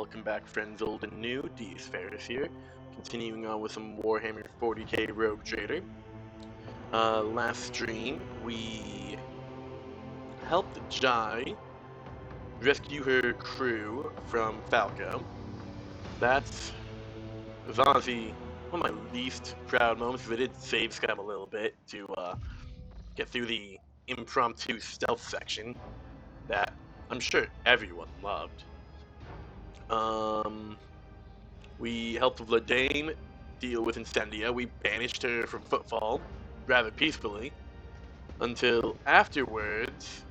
welcome back friends old and new, Deis Ferrous here, continuing on with some Warhammer 40k Rogue Trader. Last stream, we helped Jai rescue her crew from Falco. That's was honestly one of my least proud moments, because I did save scam a little bit to get through the impromptu stealth section that I'm sure everyone loved. We helped Vladane deal with Incendia. We banished her from Footfall rather peacefully until afterwards,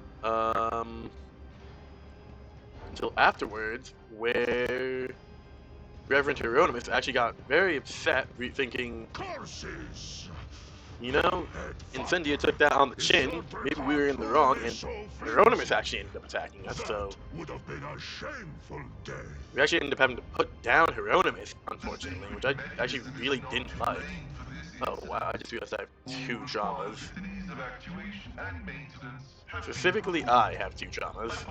where Reverend Hieronymus actually got very upset, thinking, you know, Incendia took that on the chin, maybe we were in the wrong, and Hieronymus actually ended up attacking us, so would have been a shameful day. we actually ended up having to put down Hieronymus, unfortunately, which I actually really didn't like. Oh wow, I just realized I have 2 dramas. Specifically, I have 2 dramas.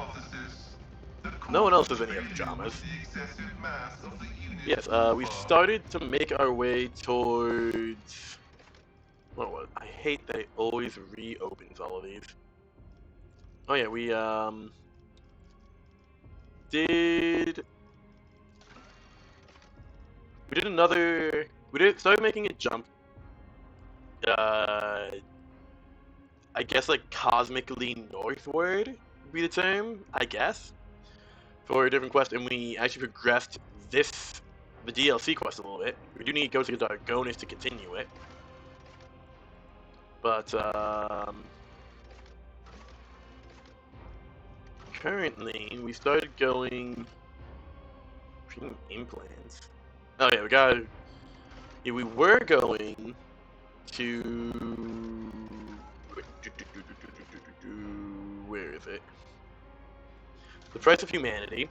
No one else has any other dramas. Yes, we started to make our way towards... Oh, I hate that it always reopens all of these. Oh yeah, we started making a jump. I guess like cosmically northward would be the term, I guess, for a different quest, and we actually progressed the DLC quest a little bit. We do need to go to the Dargonis to continue it, but currently we started going premium implants. Oh yeah, we were going to... Where is it? The Price of Humanity.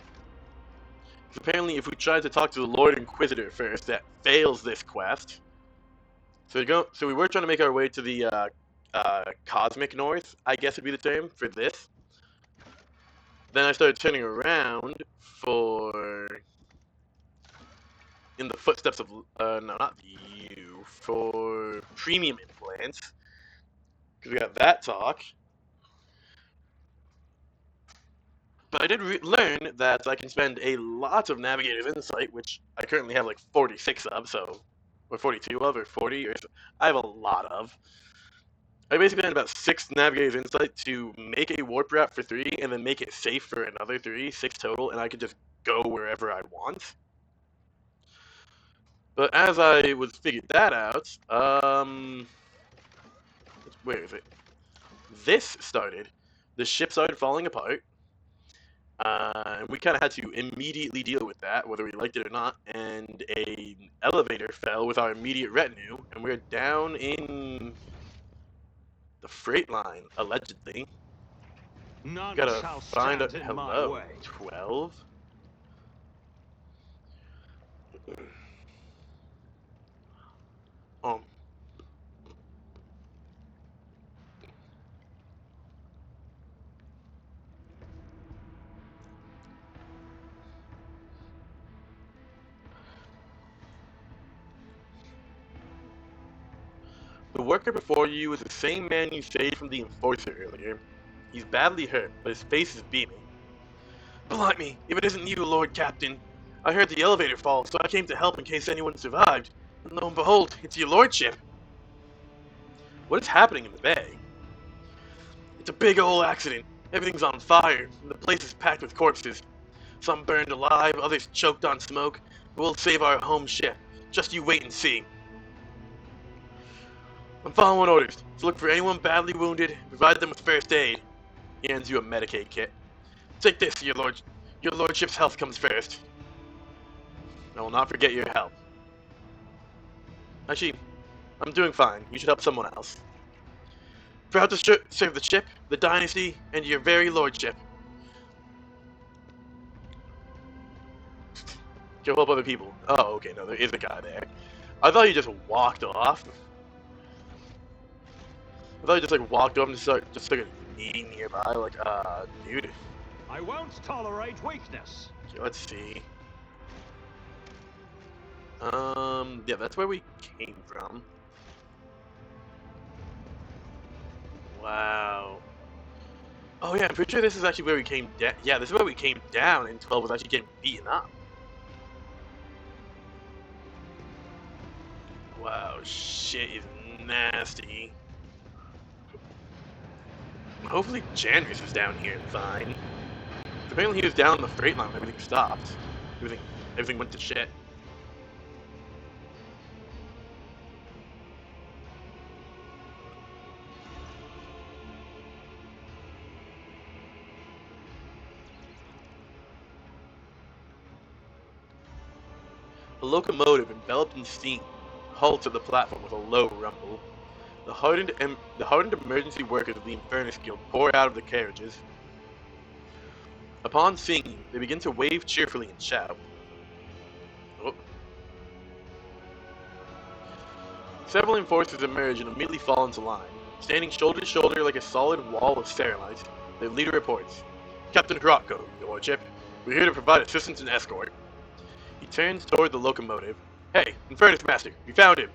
Because apparently if we try to talk to the Lord Inquisitor first, that fails this quest. So we were trying to make our way to the Cosmic North, I guess would be the term, for this. Then I started turning around in the footsteps of, no, not you, for premium implants. Because we got that talk. But I did learn that I can spend a lot of Navigator's Insight, which I currently have like 46 of, or 42 of, or 40, or I have a lot of. I basically had about 6 Navigator's Insight to make a warp route for 3, and then make it safe for another 3, 6 total, and I could just go wherever I want. But as I was figured that out, where is it? This started. The ship started falling apart. And we kind of had to immediately deal with that, whether we liked it or not, and an elevator fell with our immediate retinue, and we're down in the freight line, allegedly. None Gotta shall find stand a... in my Hello, way. 12? The worker before you is the same man you saved from the Enforcer earlier. He's badly hurt, but his face is beaming. Blimey, if it isn't you, Lord Captain. I heard the elevator fall, so I came to help in case anyone survived. And lo and behold, it's your lordship. What is happening in the bay? It's a big old accident. Everything's on fire, and the place is packed with corpses. Some burned alive, others choked on smoke. We'll save our home ship. Just you wait and see. I'm following orders, so look for anyone badly wounded, provide them with first aid. He hands you a Medicaid kit. Take this, your lordship's health comes first. I will not forget your help. Actually, I'm doing fine. You should help someone else. Proud to serve the ship, the dynasty, and your very lordship. Go help other people. Oh, okay, no, there is a guy there. I thought he just walked off. I thought he just like walked off and just started meeting nearby, like, dude. I won't tolerate weakness. Okay, let's see. Yeah, that's where we came from. Wow. Oh yeah, I'm pretty sure this is actually where we came down. Yeah, this is where we came down, and 12 was actually getting beaten up. Wow, shit is nasty. Hopefully Janris is down here and fine. Apparently he was down on the freight line when everything stopped. Everything went to shit. The locomotive, enveloped in steam, halts at the platform with a low rumble. The hardened emergency workers of the Infernus Guild pour out of the carriages. Upon seeing you, they begin to wave cheerfully and shout. Oh. Several enforcers emerge and immediately fall into line. Standing shoulder to shoulder like a solid wall of Sterilite, their leader reports, Captain Hrotko, your lordship. We're here to provide assistance and escort. He turns toward the locomotive. Hey, Infernus Master, we found him!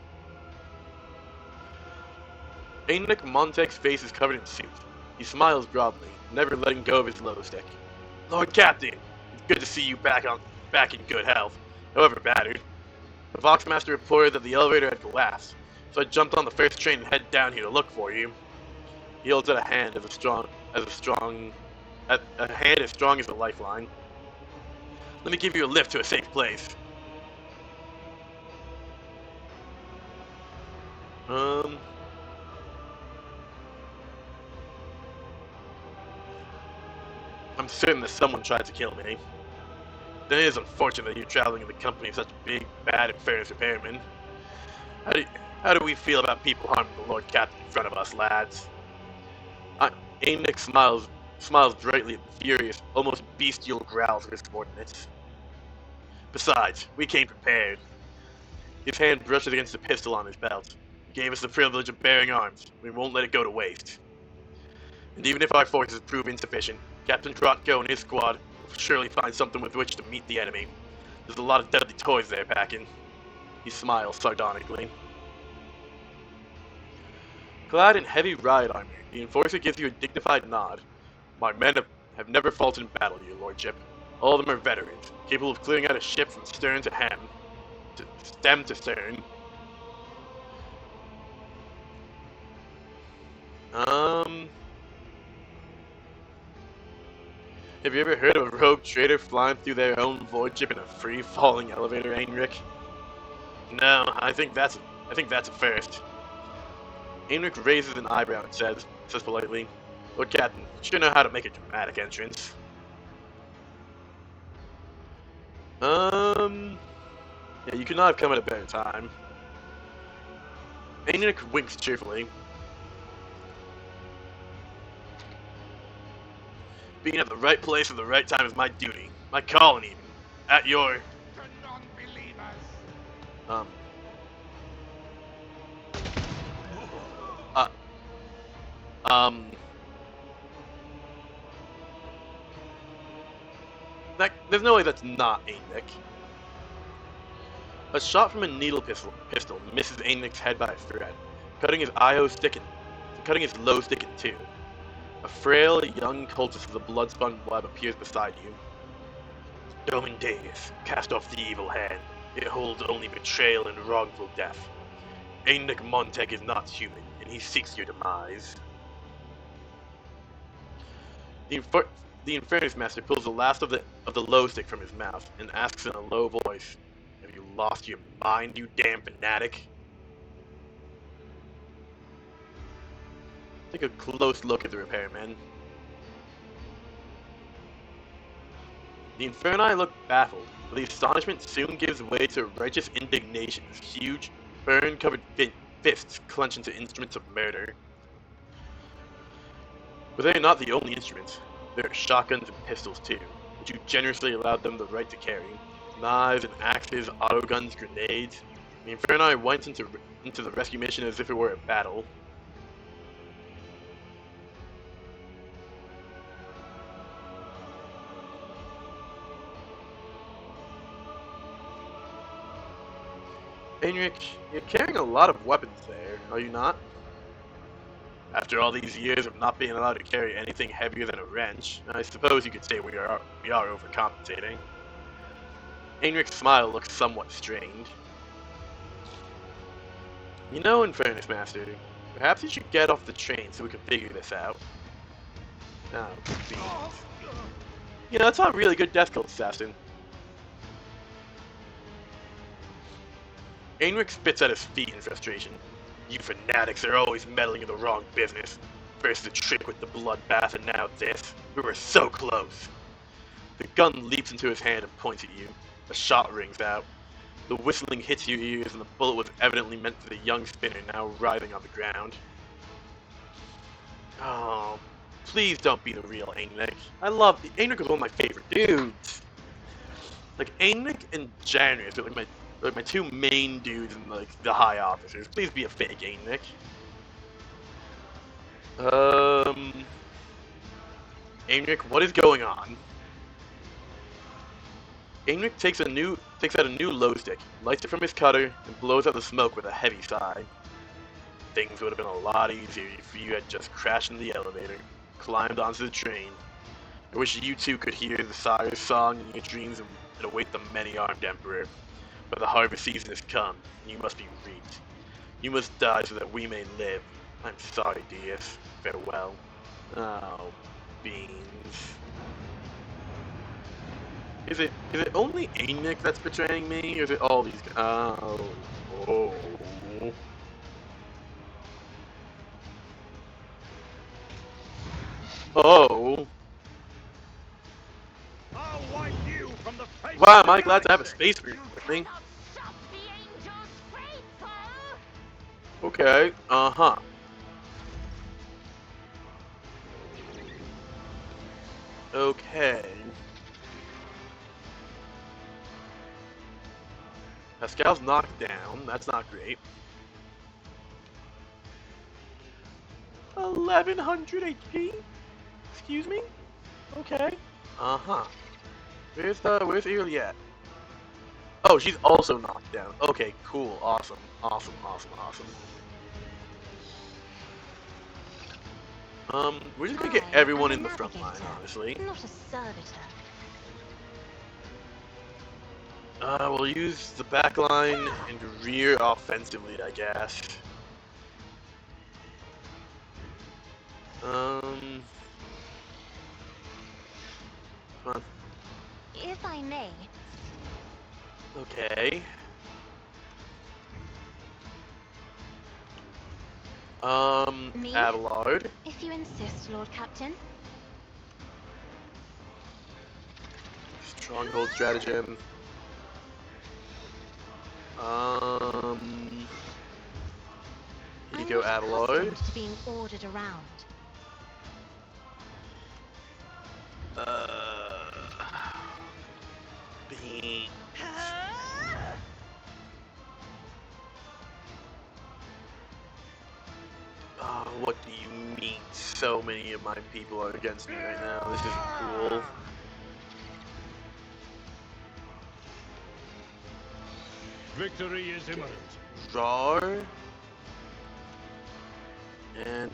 Ainic Montek's face is covered in soot. He smiles broadly, never letting go of his low stick. Lord Captain, it's good to see you back in good health, however battered. The Voxmaster reported that the elevator had collapsed, so I jumped on the first train and headed down here to look for you. He holds out a hand a hand as strong as a lifeline. Let me give you a lift to a safe place. I'm certain that someone tried to kill me. Then it is unfortunate that you're traveling in the company of such big, bad, and furnace repairmen. How do, how do we feel about people harming the Lord Captain in front of us, lads? Ainic smiles brightly at the furious, almost bestial growls of his subordinates. Besides, we came prepared. His hand brushes against the pistol on his belt. He gave us the privilege of bearing arms. We won't let it go to waste. And even if our forces prove insufficient, Captain Trotko and his squad will surely find something with which to meet the enemy. There's a lot of deadly toys they're packing. He smiles sardonically. Clad in heavy riot armor, the enforcer gives you a dignified nod. My men have never faltered in battle, your lordship. All of them are veterans, capable of clearing out a ship from stern to stem to stern. Have you ever heard of a rogue trader flying through their own void ship in a free-falling elevator, Heinrich? No, I think that's a first. Heinrich raises an eyebrow and says politely, Lord Captain, you should know how to make a dramatic entrance. Yeah, you could not have come at a better time. Heinrich winks cheerfully. Being at the right place at the right time is my duty. My calling, even. At your... To non-believers. Uh, um... There's no way that's not Ainic. A shot from a needle pistol misses Ainich's head by a thread, cutting his low stick in two. A frail, young cultist with a blood-spun web appears beside you. Domin Deis, cast off the evil hand. It holds only betrayal and wrongful death. Ainic Montek is not human, and he seeks your demise. The Infernus Master pulls the last of the low stick from his mouth and asks in a low voice, Have you lost your mind, you damn fanatic? Take a close look at the repairman. The Inferni look baffled, but the astonishment soon gives way to righteous indignation as huge, burn-covered fists clench into instruments of murder. But they are not the only instruments. There are shotguns and pistols too, which you generously allowed them the right to carry. Knives and axes, autoguns, grenades. The Inferni went into the rescue mission as if it were a battle. Heinrich, you're carrying a lot of weapons there, are you not? After all these years of not being allowed to carry anything heavier than a wrench, I suppose you could say we are overcompensating. Heinrich's smile looks somewhat strained. You know, in fairness, Master, perhaps you should get off the train so we can figure this out. Oh, beans. You know, it's not really good death cult, assassin. Heinrich spits at his feet in frustration. You fanatics are always meddling in the wrong business. First the trick with the bloodbath and now this. We were so close. The gun leaps into his hand and points at you. A shot rings out. The whistling hits your ears and the bullet was evidently meant for the young spinner now writhing on the ground. Oh, please don't be the real Heinrich. Heinrich was one of my favorite dudes. Like, Heinrich and Janus are like my two main dudes in like the high officers. Please be a fake Heinrich. Heinrich, what is going on? Heinrich takes out a new glow stick, lights it from his cutter, and blows out the smoke with a heavy sigh. Things would have been a lot easier if you had just crashed in the elevator, climbed onto the train. I wish you two could hear the sire's song in your dreams and await the many-armed emperor. But the harvest season has come, and you must be reaped. You must die so that we may live. I'm sorry, Deis. Farewell. Oh, beans. Is it only Heinrich that's betraying me, or is it all these guys? Oh. Oh. I'll wipe you from the face Wow, of am the I glad to have a galaxy. space marine with me? Okay, uh-huh. Okay. Pascal's knocked down, that's not great. 1100 HP? Excuse me? Okay. Uh-huh. Where's Early at? Oh, she's also knocked down. Okay, cool, awesome. We're just gonna get everyone in the front line, honestly. Not a servitor. We'll use the back line and rear offensively, I guess. Come on. If I may. Okay. Me? Abelard. If you insist, Lord Captain. Stronghold stratagem. Here you go, I'm not Abelard. accustomed to being ordered around. Beans. Oh, what do you mean? So many of my people are against me right now. This isn't cool. Victory is imminent. Jar. And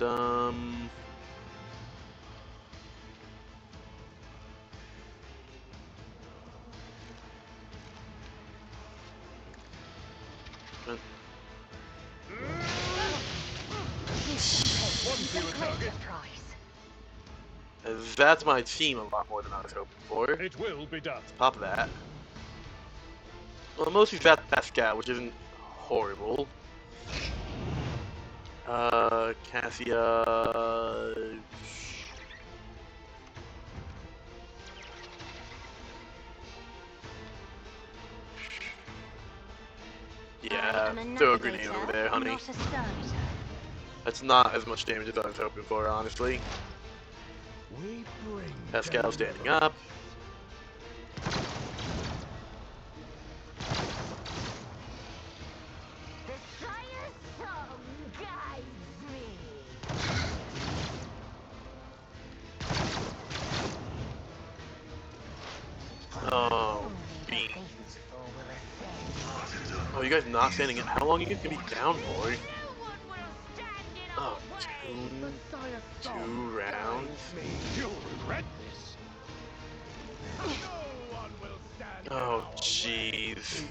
that's my team a lot more than I was hoping for. It will be done. Top of that. Well, mostly that Pascal, which isn't horrible. Cassia. Yeah, throw a grenade over there, honey. Not a servitor. That's not as much damage as I was hoping for, honestly. We bring Pascal standing up. The Sire's song guides me. Oh, beans. Oh, you guys not standing up? How long are you gonna be down for? No one will stand in Oh, our way. two rounds. You'll regret this. Oh, jeez.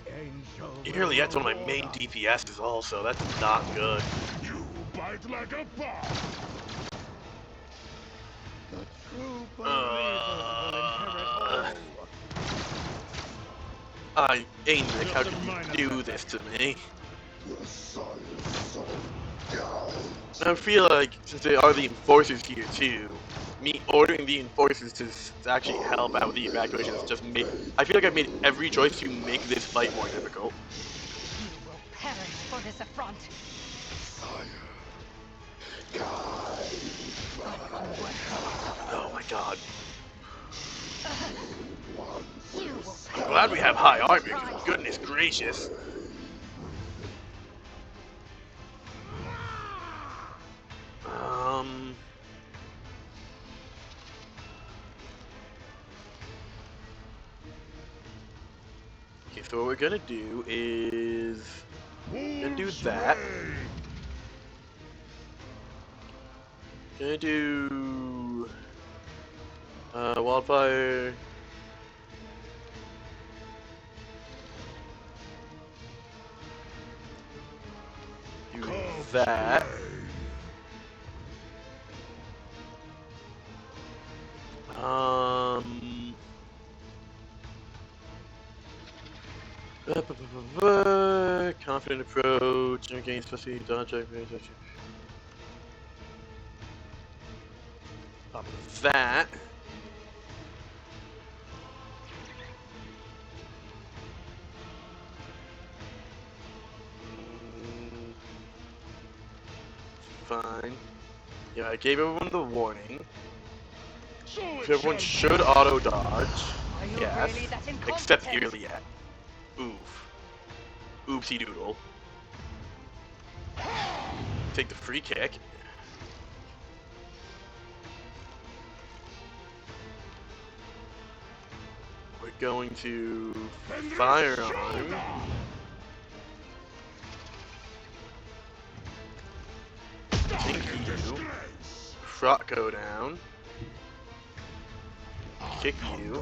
The Ilerliette's one of my main DPSs also. That's not good. You bite like a bug. true believers will inherit all. Nick, how can you do this to me? I feel like, since they are the enforcers here too, me ordering the enforcers to actually help out with the evacuation has just made... I feel like I've made every choice to make this fight more difficult. You will perish for this affront. Oh my god. You will I'm glad we have high armor, Christ. goodness gracious. Okay, so what we're gonna do is... gonna do that. Gonna do... wildfire... do that. Confident approach, against especially dodge. Pop that. Fine. Yeah, I gave everyone the warning. Everyone should auto dodge. Are you Yes. really that Except incompetent? Ilerliette. Oof. Oopsie doodle. Take the free kick. We're going to firearm. Take you. Front go down. Kick you. Do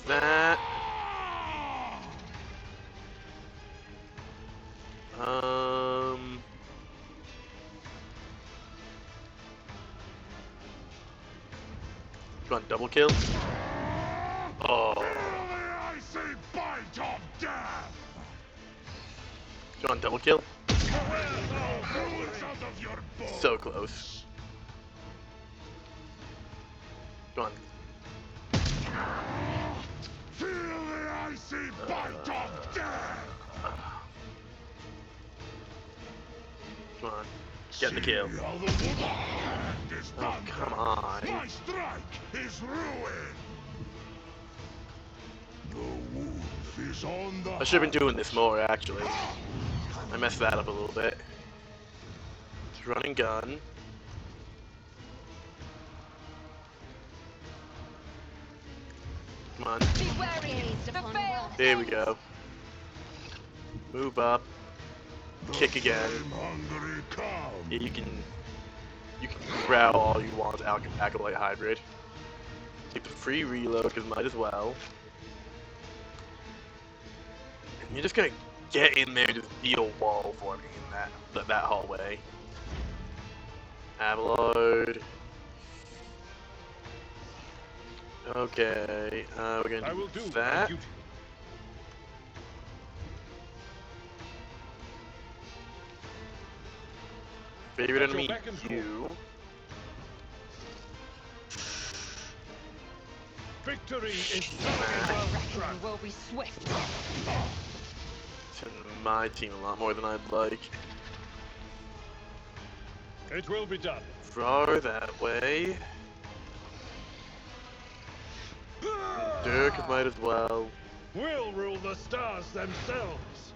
that. You want double kill? Oh. I say bite of death. You want double kill? Out of your bones. So close. Go on. Feel the icy bite of death. Come on. Get the kill. How the woman hand is Oh, thunder. come on. My strike is ruin. The wolf is on the I should have been doing this more, actually. I messed that up a little bit. It's run and gun. Come on. Be wary, the veil. There we go. Move up. Kick again. Hungry cow. Yeah, you can growl all you want, Acolyte Hybrid. Take the free reload, because might as well. And you're just gonna get in there and just be a wall for me in that hallway. Avalord. Okay, we're I gonna will do do my that. duty. Favorite At your enemy, beck and call. you. Victory is Reckoning will be swift. It's in my team a lot more than I'd like. It will be done. Far that way. Dirk might as well. We'll rule the stars themselves.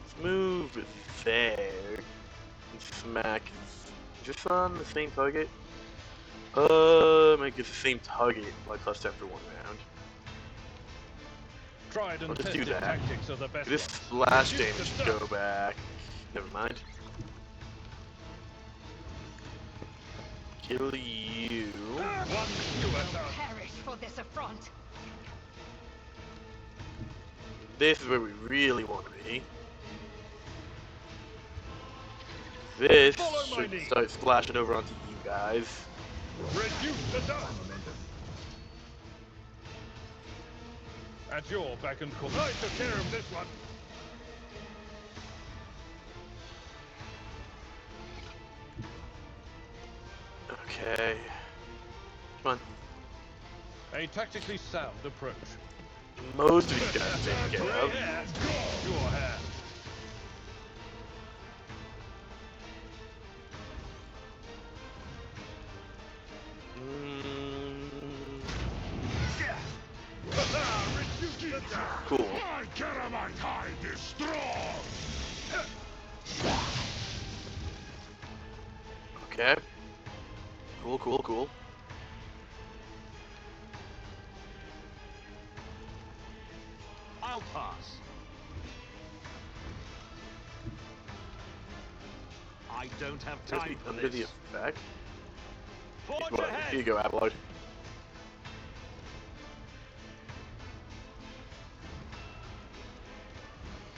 Let's move there. And smack. Is this on the same target? It gets the same target, like +10 for 1 round. tried and I'll just do tested that. tactics are the best This ones. splash Reduce damage the should stuff. go back. Never mind. Kill you. One fewer done. Perish for this affront. This is where we really want to be. This Follow my should lead. start splashing over onto you guys. Reduce the dust. At your back and call. I took care of this one. Okay. Come on. A tactically sound approach. Most of these guys taken care of. Yeah. Your hand. Reduce the dust. Cool. My Keramite hide is strong! Okay. Cool, cool, cool. I'll pass. I don't have Let's time be for under the this. effect. Forge Come on, ahead. here you go, Abelard.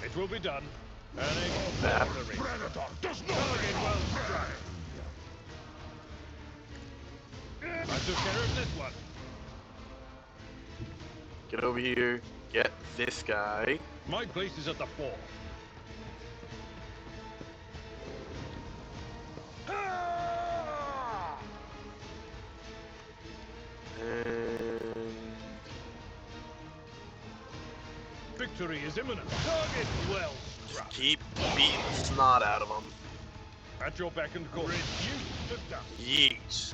It will be done. Earning That. victory. Predator does not Target well struck. I took care of this one. Get over here. Get this guy. My place is at the fore. And Victory is imminent. Target well struck. keep beating the snot out of him. At your beck and call. Reduce the dust. Yeesh.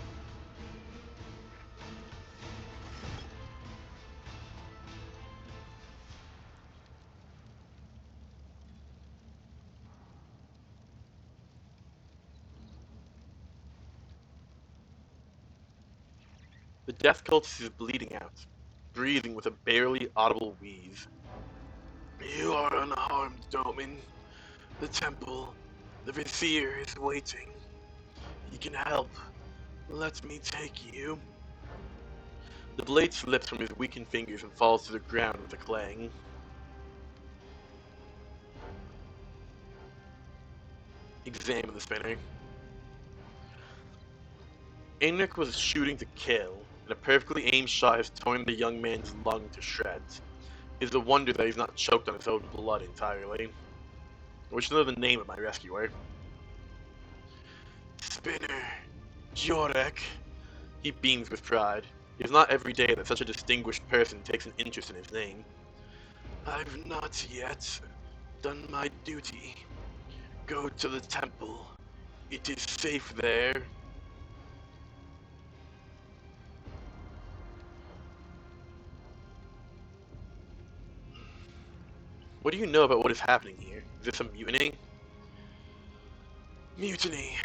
The death cultist is bleeding out, breathing with a barely audible wheeze. You are unharmed, Domin. The temple, the Vizier is waiting. He can help. Let me take you. The blade slips from his weakened fingers and falls to the ground with a clang. Examine the spinner. Einrich was shooting to kill, and a perfectly aimed shot has torn the young man's lung to shreds. It is a wonder that he's not choked on his own blood entirely. I wish to know the name of my rescuer. Spinner, Jorek. He beams with pride. It is not every day that such a distinguished person takes an interest in his name. I've not yet done my duty. Go to the temple. It is safe there. What do you know about what is happening here? Is this a mutiny? Mutiny.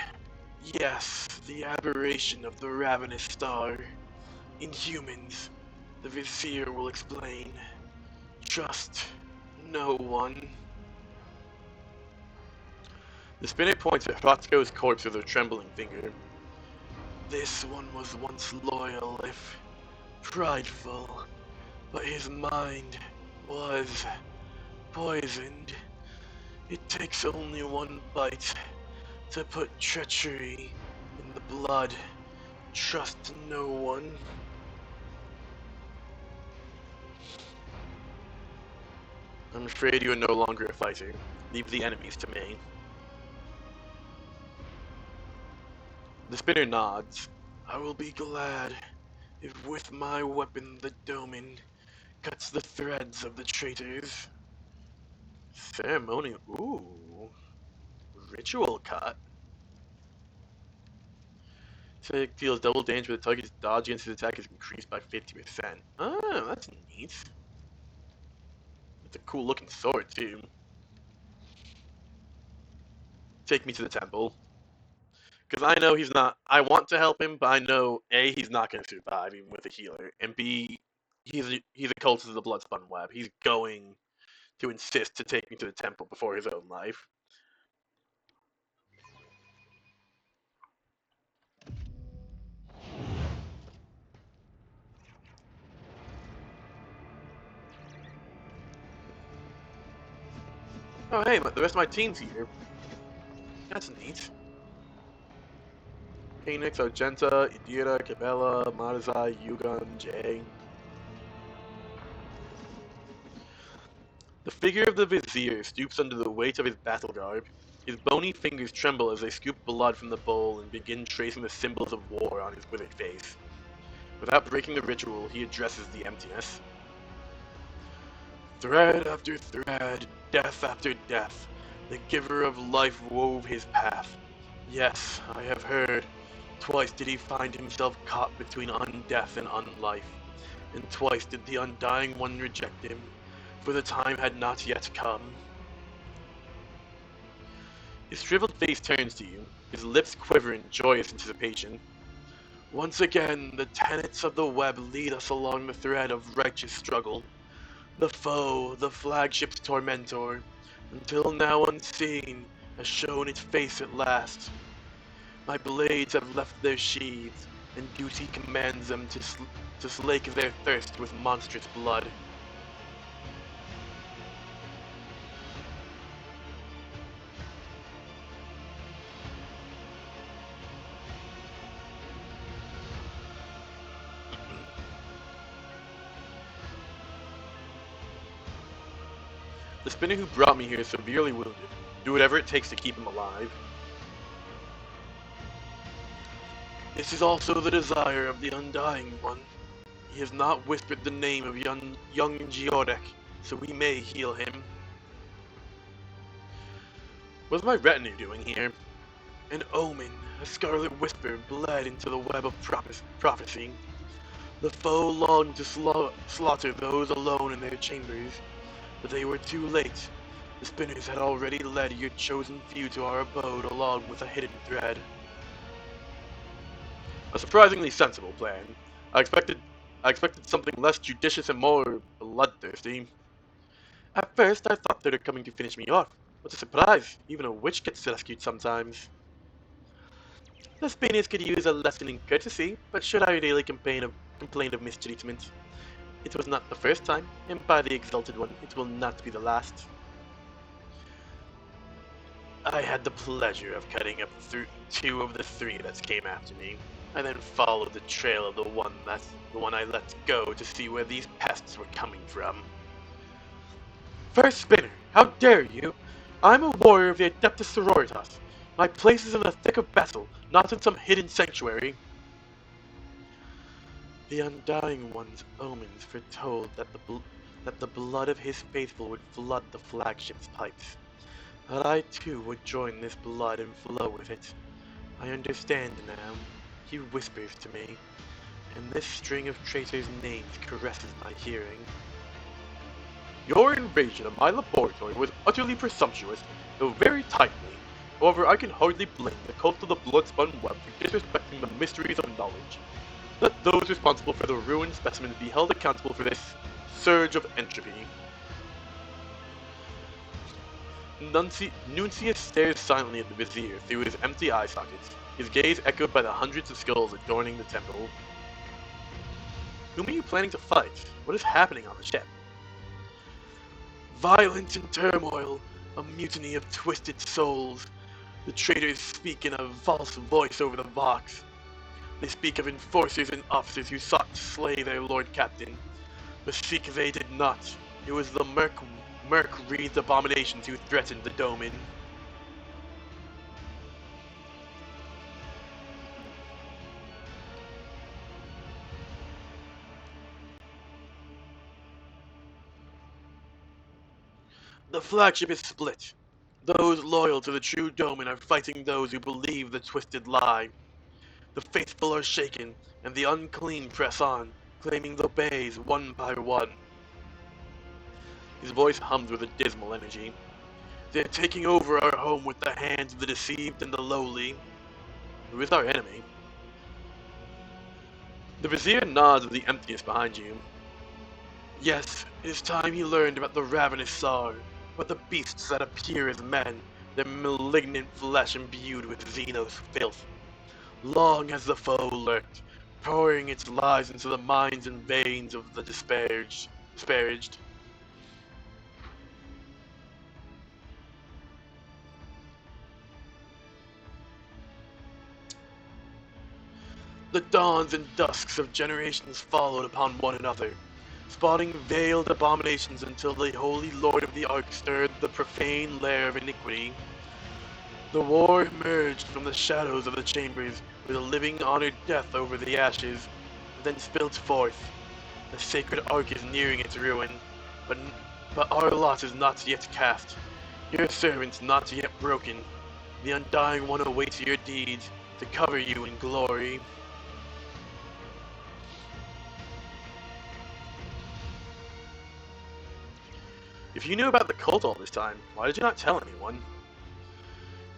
Yes, the aberration of the ravenous star. Inhumans. The Vizier will explain. Trust no one. The spinner points at Hrotzko's corpse with a trembling finger. This one was once loyal, if prideful, but his mind was poisoned. It takes only one bite to put treachery in the blood. Trust no one. I'm afraid you are no longer a fighter. Leave the enemies to me. The spinner nods. I will be glad if with my weapon the Domin cuts the threads of the traitors. Ceremonial. Ooh. Ritual cut. So it deals double damage with the target's dodge against his attack is increased by 50%. Oh, that's neat. It's a cool looking sword too. Take me to the temple. Because I know he's not. I want to help him, but I know A, he's not going to survive even with a healer, and B, he's a cultist of the Bloodspun Web. He's going to insist to take me to the temple before his own life. Oh hey, the rest of my team's here. That's neat. Phoenix, Argenta, Idira, Cabela, Marzai, Yugon, Jay. The figure of the Vizier stoops under the weight of his battle garb. His bony fingers tremble as they scoop blood from the bowl and begin tracing the symbols of war on his withered face. Without breaking the ritual, he addresses the emptiness. Thread after thread, death after death, the giver of life wove his path. Yes, I have heard. Twice did he find himself caught between undeath and unlife, and twice did the Undying One reject him, for the time had not yet come. His shriveled face turns to you, his lips quiver in joyous anticipation. Once again, the tenets of the web lead us along the thread of righteous struggle. The foe, the flagship's tormentor, until now unseen, has shown its face at last. My blades have left their sheaths, and duty commands them to slake their thirst with monstrous blood. The spinner who brought me here is severely wounded. Do whatever it takes to keep him alive. This is also the desire of the Undying One. He has not whispered the name of young Geodek, so we may heal him. What's my retinue doing here? An omen, a scarlet whisper bled into the web of prophecy. The foe longed to slaughter those alone in their chambers, but they were too late. The spinners had already led your chosen few to our abode along with a hidden thread. A surprisingly sensible plan. I expected something less judicious and more bloodthirsty. At first, I thought they were coming to finish me off. What a surprise! Even a witch gets rescued sometimes. The Spaniards could use a lesson in courtesy, but should I really complain of mistreatment? It was not the first time, and by the Exalted One, it will not be the last. I had the pleasure of cutting up through 2 of the 3 that came after me. I then followed the trail of the one I let go to see where these pests were coming from. First Spinner, how dare you? I'm a warrior of the Adeptus Sororitas. My place is in the thick of battle, not in some hidden sanctuary. The Undying One's omens foretold that the blood of his faithful would flood the flagship's pipes. That I too would join this blood and flow with it. I understand now. He whispers to me, and this string of traitors' names caresses my hearing. Your invasion of my laboratory was utterly presumptuous, though very timely. However, I can hardly blame the cult of the Bloodspun Web for disrespecting the mysteries of knowledge. Let those responsible for the ruined specimens be held accountable for this surge of entropy. Nuncius stares silently at the Vizier through his empty eye sockets, his gaze echoed by the hundreds of skulls adorning the temple. Whom are you planning to fight? What is happening on the ship? Violence and turmoil, a mutiny of twisted souls. The traitors speak in a false voice over the Vox. They speak of enforcers and officers who sought to slay their Lord Captain. But seek they did not. It was the murk-wreathed abominations who threatened the Domin. The flagship is split. Those loyal to the true Domin are fighting those who believe the twisted lie. The faithful are shaken, and the unclean press on, claiming the bays one by one. His voice hums with a dismal energy. They're taking over our home with the hands of the deceived and the lowly. Who is our enemy? The Vizier nods at the emptiness behind you. Yes, it is time he learned about the ravenous Tsar, about the beasts that appear as men, their malignant flesh imbued with Xenos filth. Long has the foe lurked, pouring its lies into the minds and veins of the disparaged. The dawns and dusks of generations followed upon one another, spotting veiled abominations until the holy lord of the Ark stirred the profane lair of iniquity. The war emerged from the shadows of the chambers, with a living honored death over the ashes, then spilled forth. The sacred Ark is nearing its ruin, but, but our lot is not yet cast. Your servants not yet broken. The Undying One awaits your deeds to cover you in glory. If you knew about the cult all this time, why did you not tell anyone?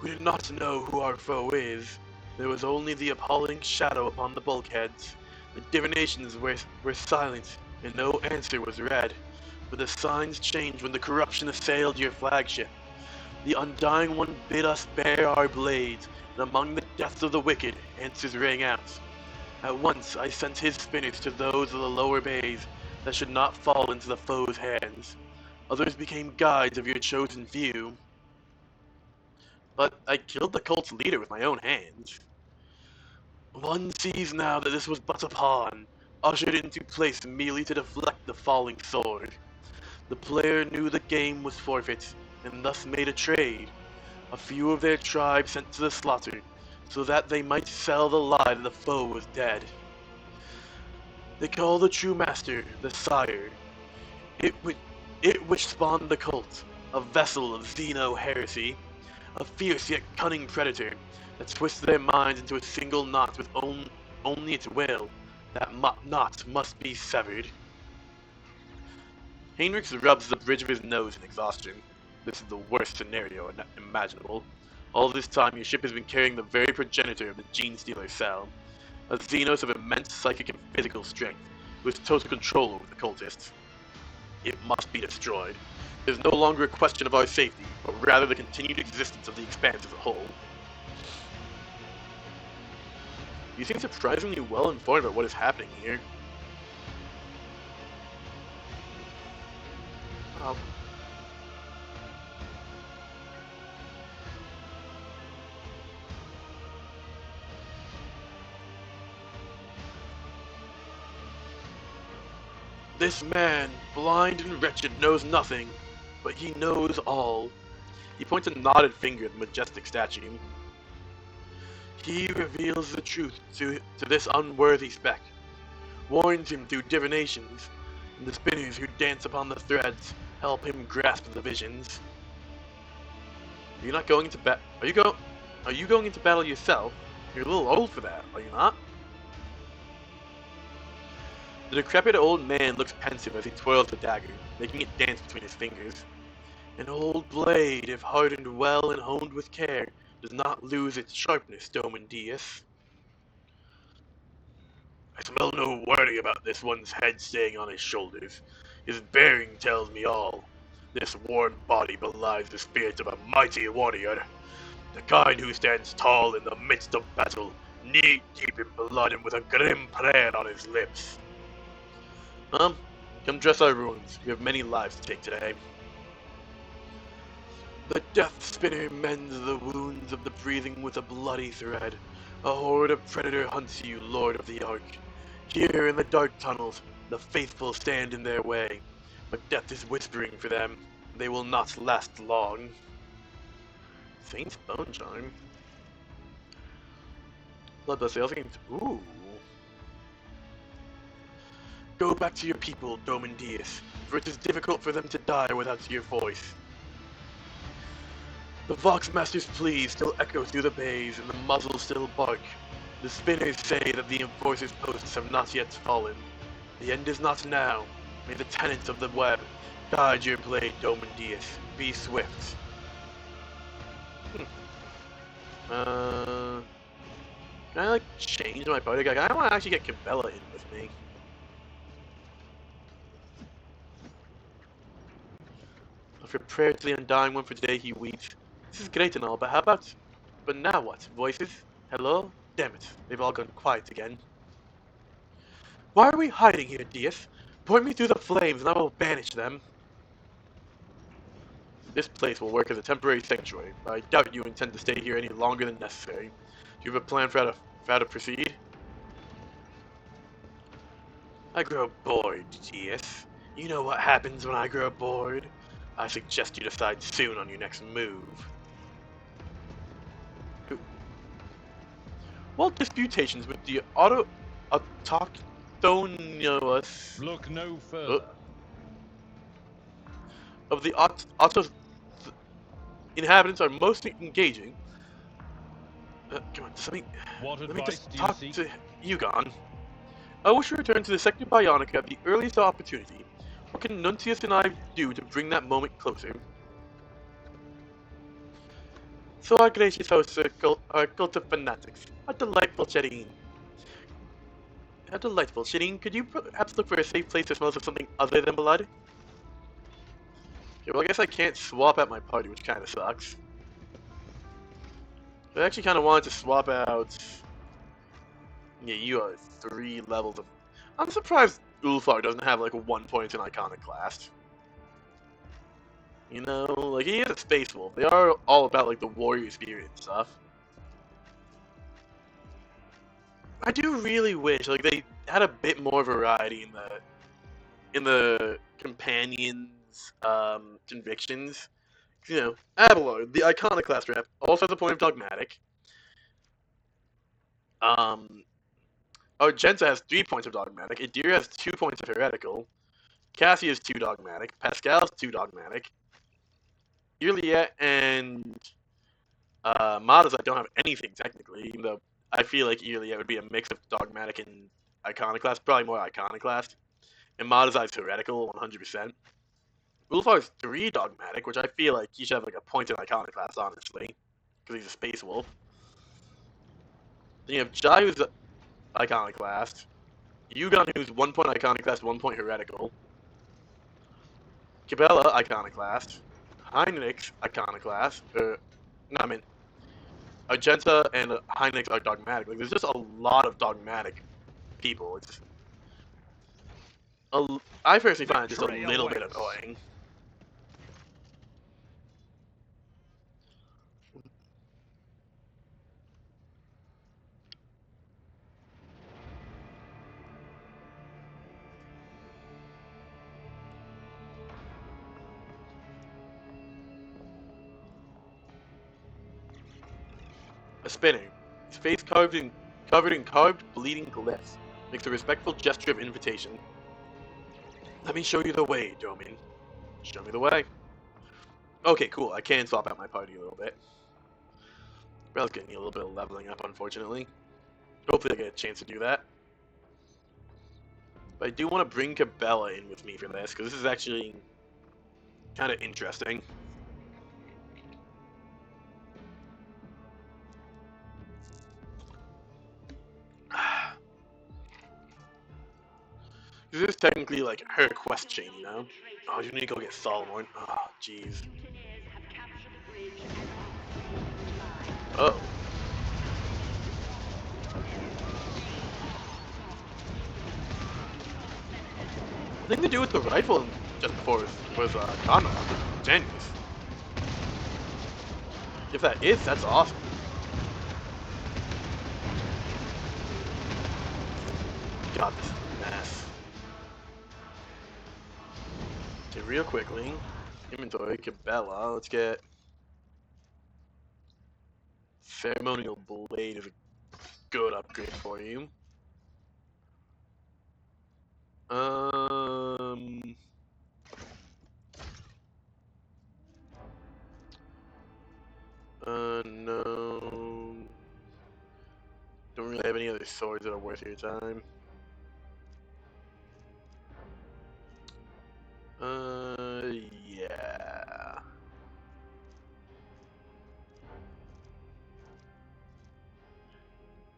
We did not know who our foe is. There was only the appalling shadow upon the bulkheads. The divinations were silent, and no answer was read. But the signs changed when the corruption assailed your flagship. The Undying One bid us bare our blades, and among the deaths of the wicked, answers rang out. At once I sent his spinners to those of the lower bays that should not fall into the foe's hands. Others became guides of your chosen few. But I killed the cult's leader with my own hands. One sees now that this was but a pawn, ushered into place merely to deflect the falling sword. The player knew the game was forfeit, and thus made a trade. A few of their tribe sent to the slaughter, so that they might sell the lie that the foe was dead. They call the true master the Sire, it which spawned the cult, a vessel of Xeno heresy, a fierce yet cunning predator that twists their minds into a single knot with only its will. That knot must be severed. Heinrichs rubs the bridge of his nose in exhaustion. This is the worst scenario imaginable. All this time, your ship has been carrying the very progenitor of the Gene Stealer cell, a Xenos of immense psychic and physical strength, who has total control over the cultists. It must be destroyed. It is no longer a question of our safety, but rather the continued existence of the Expanse as a whole. You seem surprisingly well informed about what is happening here. Oh. This man, blind and wretched, knows nothing, but he knows all. He points a knotted finger at the majestic statue. He reveals the truth to this unworthy speck, warns him through divinations, and the spinners who dance upon the threads help him grasp the visions. You're not going into Are you going into battle yourself? You're a little old for that, are you not? The decrepit old man looks pensive as he twirls the dagger, making it dance between his fingers. An old blade, if hardened well and honed with care, does not lose its sharpness, Domen Deis. I smell no worry about this one's head staying on his shoulders. His bearing tells me all. This worn body belies the spirit of a mighty warrior, the kind who stands tall in the midst of battle, knee-deep in blood and with a grim prayer on his lips. Come dress our ruins. We have many lives to take today. The Death Spinner mends the wounds of the breathing with a bloody thread. A horde of predator hunts you, Lord of the Ark. Here in the dark tunnels, the faithful stand in their way, but death is whispering for them. They will not last long. Saint's Bone Charm. Bloodlust Sales Games. Ooh. Go back to your people, Domen Deis, for it is difficult for them to die without your voice. The Voxmaster's pleas still echo through the bays, and the muzzles still bark. The spinners say that the Enforcer's posts have not yet fallen. The end is not now. May the tenants of the web guide your blade, Domen Deis. Be swift. Can I, change my party guy? I want to actually get Cabela in with me. Offer prayer to the undying one for the day he weeps. This is great and all, but how about... But now what? Voices? Hello? Damn it, they've all gone quiet again. Why are we hiding here, Deis? Point me through the flames and I will banish them. This place will work as a temporary sanctuary, but I doubt you intend to stay here any longer than necessary. Do you have a plan for how to proceed? I grow bored, Deis. You know what happens when I grow bored? I suggest you decide soon on your next move. While disputations with the autochthonous Look no further. Of the auto inhabitants are most engaging. Come on, What let me advice just do you talk seek? to Yugon. I wish to return to the sector Bionica at the earliest opportunity. What can Nuntius and I do to bring that moment closer? So our gracious hosts are cult of fanatics. How delightful, Shireen. How delightful. Shireen, could you perhaps look for a safe place that smells of something other than blood? Okay, well, I guess I can't swap out my party, which kind of sucks. I actually kind of wanted to swap out... Yeah, you are 3 levels of... I'm surprised Ulfar doesn't have, like, 1 point in Iconoclast. You know, like, he is a Space Wolf. They are all about, like, the warrior spirit and stuff. I do really wish, like, they had a bit more variety in the companions' convictions. You know, Abelard, the Iconoclast rep, also has a point of dogmatic. Argenta has 3 points of dogmatic. Idira has 2 points of heretical. Cassie has 2 dogmatic. Pascal's 2 dogmatic. Juliet and Madazai don't have anything technically, even though I feel like Juliet would be a mix of dogmatic and iconoclast, probably more iconoclast. And Madazai's heretical, 100%. Ulfar's 3 dogmatic, which I feel like he should have like a point in iconoclast, honestly, because he's a space wolf. Then you have Jai, who's iconoclast. Yugon, who's 1 point iconoclast, 1 point heretical. Cabela, iconoclast. Heinrich, iconoclast. No, I mean, Argenta and Heinrich are dogmatic. Like, there's just a lot of dogmatic people. It's I personally find it just a little bit annoying. A spinner. His face covered in carved, bleeding glyphs. Makes a respectful gesture of invitation. Let me show you the way, Domin. Show me the way. Okay, cool. I can swap out my party a little bit. Rel's getting a little bit of leveling up, unfortunately. Hopefully I get a chance to do that. But I do want to bring Cabela in with me for this, because this is actually kind of interesting. This is technically like her quest chain, you know? Oh, you need to go get Solomon. Oh, jeez. Oh. The thing to do with the rifle just before was Conrad. Genius. If that is, that's awesome. God, this is a mess. Okay, real quickly. Inventory, Cabela. Let's get Ceremonial Blade is a good upgrade for you. No. Don't really have any other swords that are worth your time. Yeah.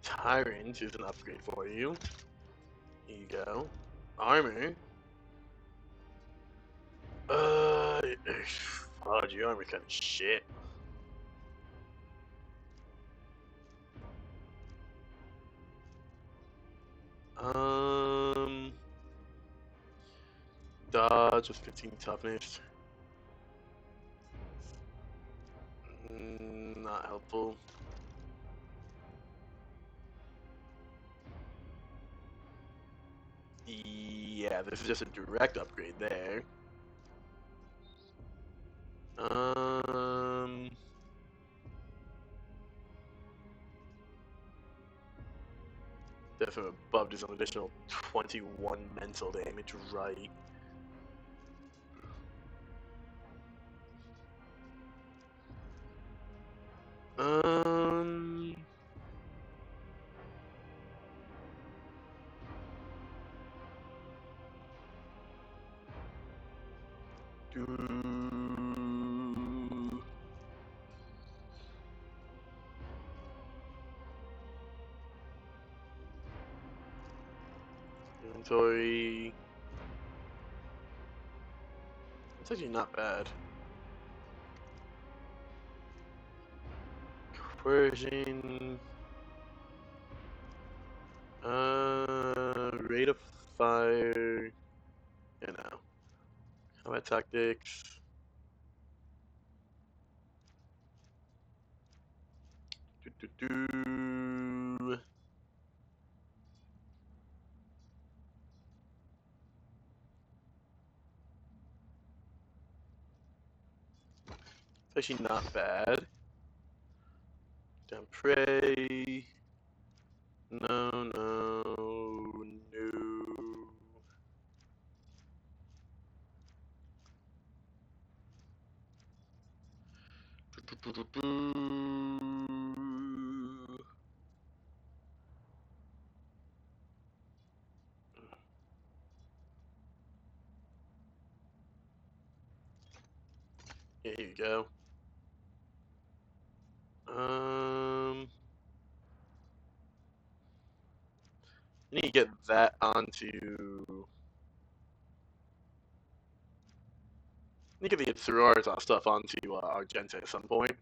Tyrant is an upgrade for you. Here you go. Armor. Oh, your armor kind of shit. Dodge with 15 toughness. Not helpful. Yeah, this is just a direct upgrade there. Definitely above does an additional 21 mental damage, right? Um. Inventory. It's actually not bad. Coercion. Rate of fire. You know. Combat tactics. Do. It's actually not bad. Down prey. No, no, no. Yeah, here you go. I need to get that onto. I need to get the Sororitas stuff onto Argenta at some point.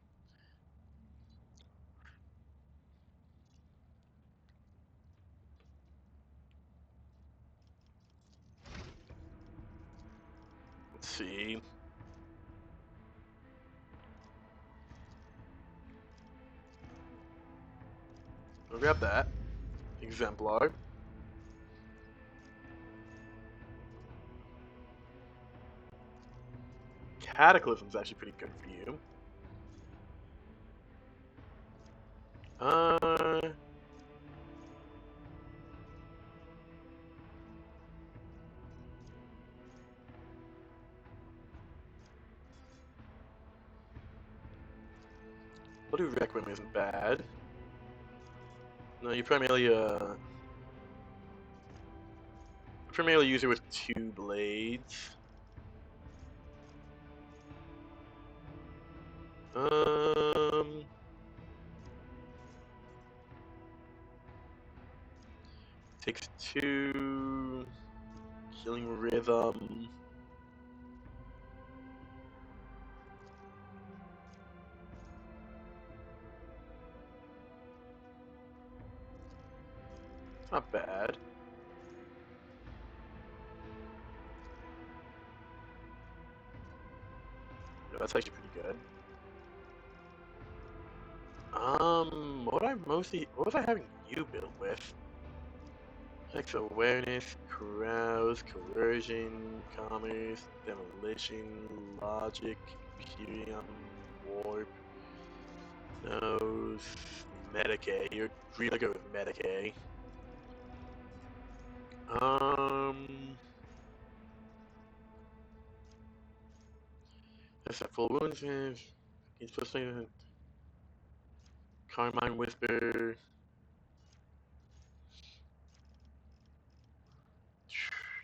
Let's see. I'll grab that. Exemplar. Cataclysm's actually pretty good for you. Bloody Requiem isn't bad. No, you primarily use it with 2 blades. Takes 2. Healing Rhythm. It's not bad. No, that's actually pretty good. What was I having you build with? Hex awareness, carouse, coercion, commerce, demolition, logic, Imperium, warp, nose, Medicaid. You're really good with Medicaid. That's that full wounds. He's supposed to Carmine Whisper.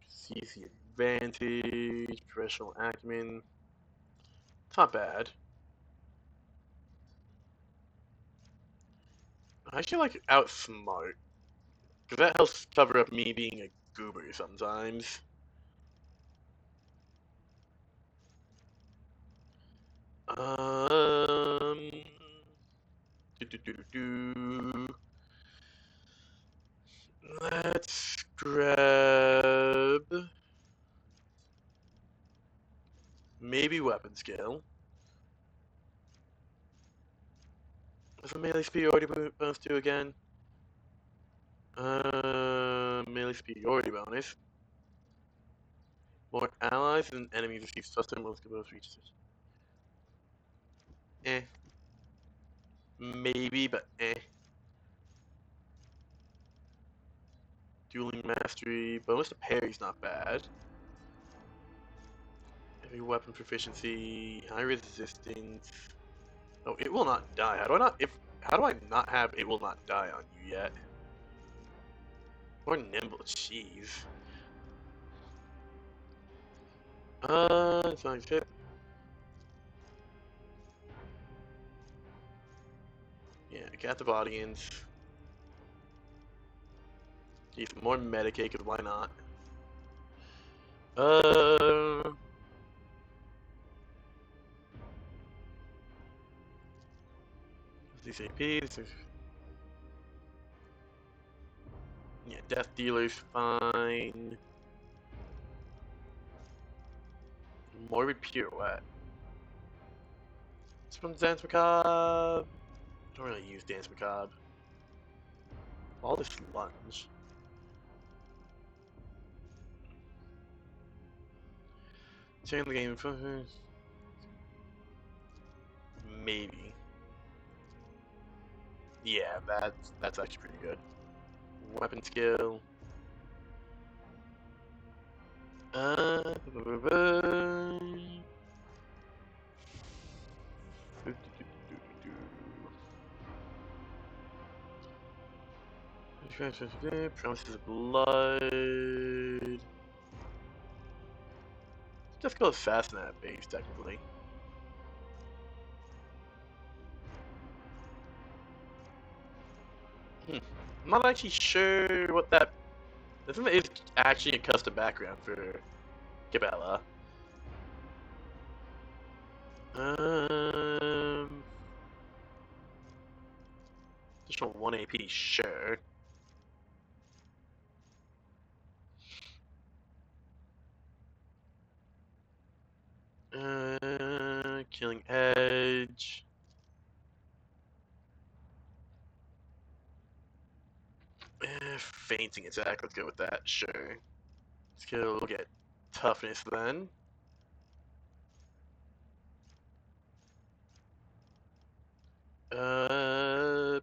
Seize the advantage, professional acumen. It's not bad. I actually like outsmart, because that helps cover up me being a goober sometimes. Um. Do. Let's grab maybe weapon skill. What's the melee superiority bonus do again? Melee superiority bonus. More allies and enemies receive sustained bonus bonus reaches. Eh. Maybe, but eh. Dueling mastery. Bonus to parry's not bad. Heavy weapon proficiency. High resistance. Oh, it will not die. How do I not have it will not die on you yet? Or nimble, jeez. It's not hit. Yeah, captive audience. Need some more Medicaid, cause why not? These APs. Yeah, Death Dealer's fine. Morbid Pirouette. It's from Dance Macabre. I don't really use Dance Macabre. All this lunge. Turn the game for her. Maybe. Yeah, that's actually pretty good. Weapon skill. Uh, Promises of blood. Just goes fast in that base, technically. I'm not actually sure what that. This is actually a custom background for Cabela. Additional 1 AP, sure. Killing Edge. Fainting attack, let's go with that, sure. Skill, we'll get toughness then. Uh,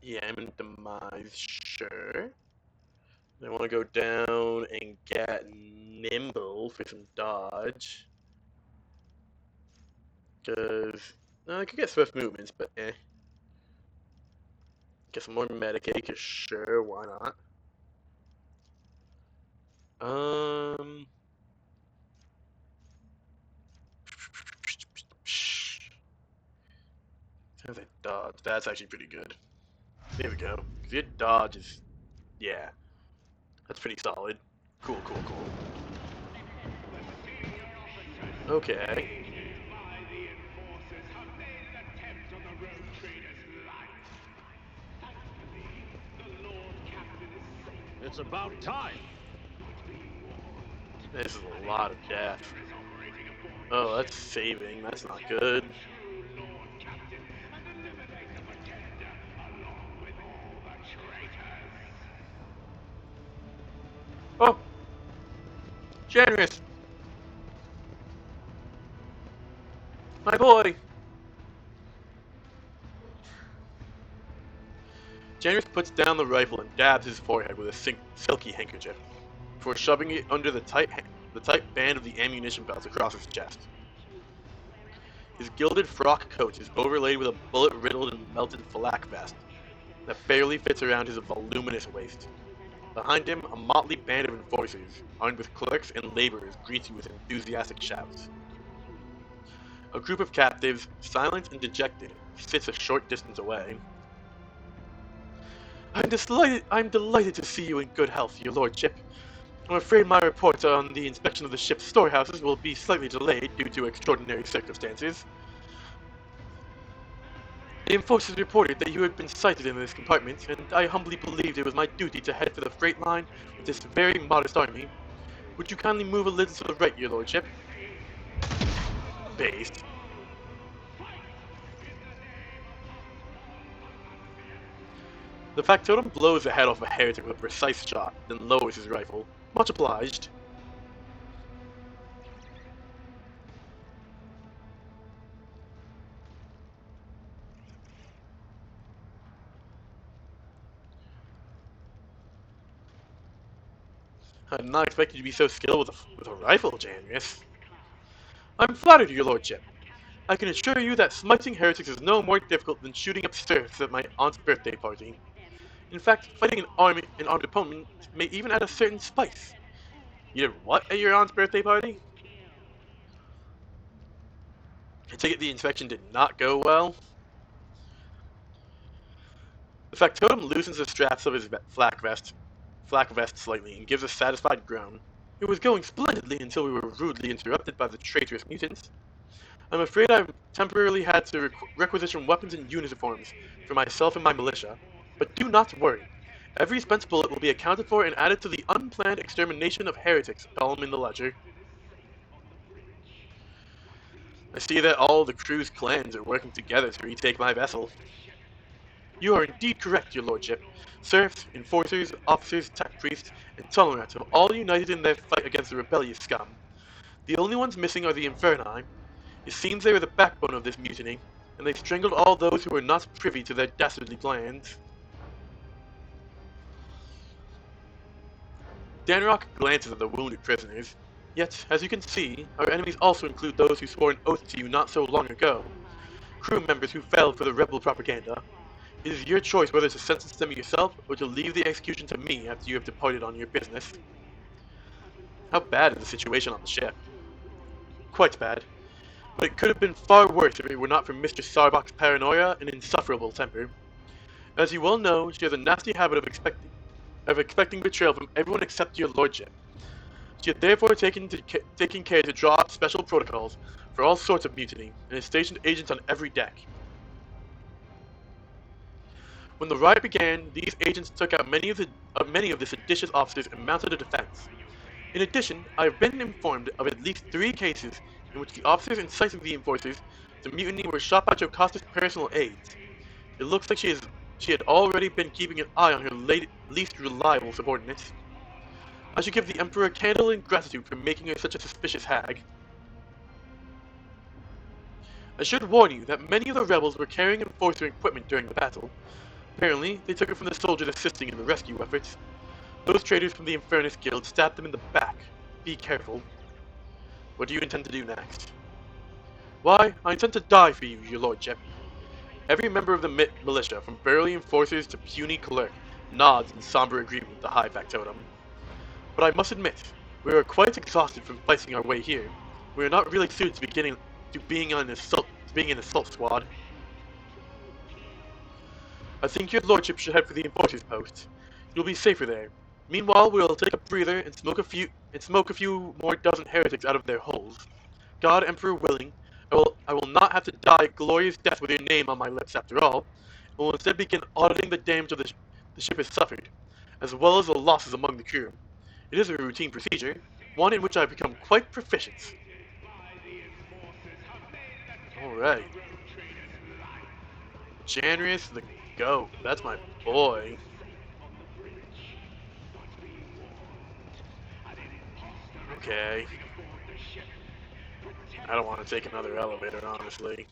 yeah, I'm in demise, sure. I want to go down and get nimble for some dodge. Because I could get swift movements, but eh. Get some more Medicaid, cause sure, why not? Sounds like dodge. That's actually pretty good. There we go. Cause your dodge is, yeah, that's pretty solid. Cool. Okay. It's about time. This is a lot of death. Oh, that's saving. That's not good. Oh! Generous! My boy! Generous puts down the rifle and dabs his forehead with a silky handkerchief, before shoving it under the tight band of the ammunition belts across his chest. His gilded frock coat is overlaid with a bullet-riddled and melted flak vest that barely fits around his voluminous waist. Behind him, a motley band of enforcers, armed with clerks and laborers, greets you with enthusiastic shouts. A group of captives, silent and dejected, sits a short distance away. I'm delighted to see you in good health, your lordship. I'm afraid my report on the inspection of the ship's storehouses will be slightly delayed due to extraordinary circumstances. The enforcers reported that you had been sighted in this compartment, and I humbly believed it was my duty to head for the freight line with this very modest army. Would you kindly move a little to the right, your lordship? Based. The factotum blows the head off a heretic with a precise shot, then lowers his rifle. Much obliged. I did not expect you to be so skilled with a rifle, Janus. I'm flattered, your lordship. I can assure you that smiting heretics is no more difficult than shooting up serfs at my aunt's birthday party. In fact, fighting an armed opponent may even add a certain spice. You did what at your aunt's birthday party? I take it the inspection did not go well. The factotum loosens the straps of his flak vest slightly and gives a satisfied groan. It was going splendidly until we were rudely interrupted by the traitorous mutants. I'm afraid I've temporarily had to requisition weapons and uniforms for myself and my militia, but do not worry. Every spent bullet will be accounted for and added to the unplanned extermination of heretics column in the ledger. I see that all the crew's clans are working together to retake my vessel. You are indeed correct, your lordship. Serfs, enforcers, officers, tech priests, and tunnel rats have all united in their fight against the rebellious scum. The only ones missing are the Inferni. It seems they were the backbone of this mutiny, and they strangled all those who were not privy to their dastardly plans. Danrock glances at the wounded prisoners. Yet, as you can see, our enemies also include those who swore an oath to you not so long ago. Crew members who fell for the rebel propaganda. It is your choice whether to sentence them yourself or to leave the execution to me after you have departed on your business. How bad is the situation on the ship? Quite bad. But it could have been far worse if it were not for Mr. Sarbach's paranoia and insufferable temper. As you well know, she has a nasty habit of expecting betrayal from everyone except your lordship. She had therefore taken care to draw up special protocols for all sorts of mutiny, and has stationed agents on every deck. When the riot began, these agents took out many of the seditious officers and mounted a defense. In addition, I have been informed of at least 3 cases in which the officers inciting the enforcers to mutiny were shot by Jocasta's personal aides. It looks like she had already been keeping an eye on her least reliable subordinates. I should give the Emperor a candle in gratitude for making her such a suspicious hag. I should warn you that many of the rebels were carrying enforcer equipment during the battle. Apparently, they took it from the soldiers assisting in the rescue efforts. Those traitors from the Infernus Guild stabbed them in the back. Be careful. What do you intend to do next? Why, I intend to die for you, your lordship. Every member of the militia, from burly enforcers to puny clerk, nods in somber agreement with the high factotum. But I must admit, we are quite exhausted from fighting our way here. We are not really suited to being an assault squad. I think your lordship should head for the enforcer's post. You'll be safer there. Meanwhile, we will take a breather and smoke a few more dozen heretics out of their holes. God, Emperor willing, I will not have to die a glorious death with your name on my lips after all. I will instead begin auditing the damage the ship has suffered, as well as the losses among the crew. It is a routine procedure, one in which I have become quite proficient. Alright. Janrius the Goat, that's my boy. Okay. I don't want to take another elevator, honestly.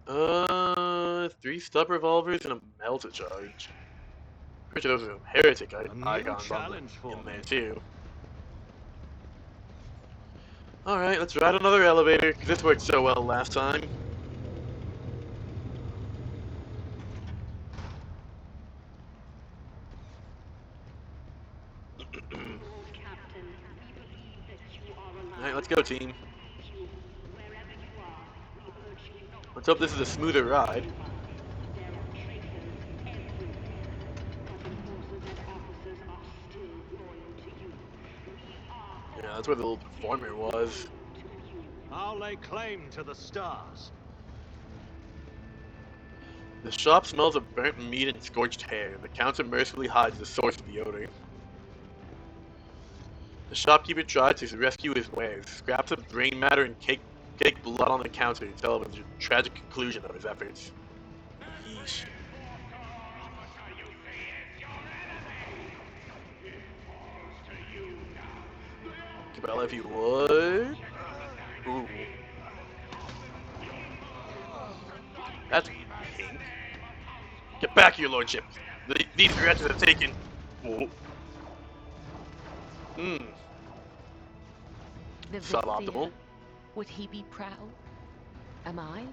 3 stub revolvers and a melta charge. Pretty sure those are heretic icons in there too. Alright, let's ride another elevator, because this worked so well last time. Alright, let's go, team. Let's hope this is a smoother ride. Yeah, that's where the little performer was. I'll lay claim to the stars. The shop smells of burnt meat and scorched hair. The counter mercifully hides the source of the odor. The shopkeeper tries to rescue his wares. Scraps of brain matter and cake blood on the counter to tell of the tragic conclusion of his efforts. Yeesh. Cabela, if you would. Ooh. That's pink. Get back, your lordship. These wretches have taken. Ooh. The Suboptimal. vizier, would he be proud? Am I?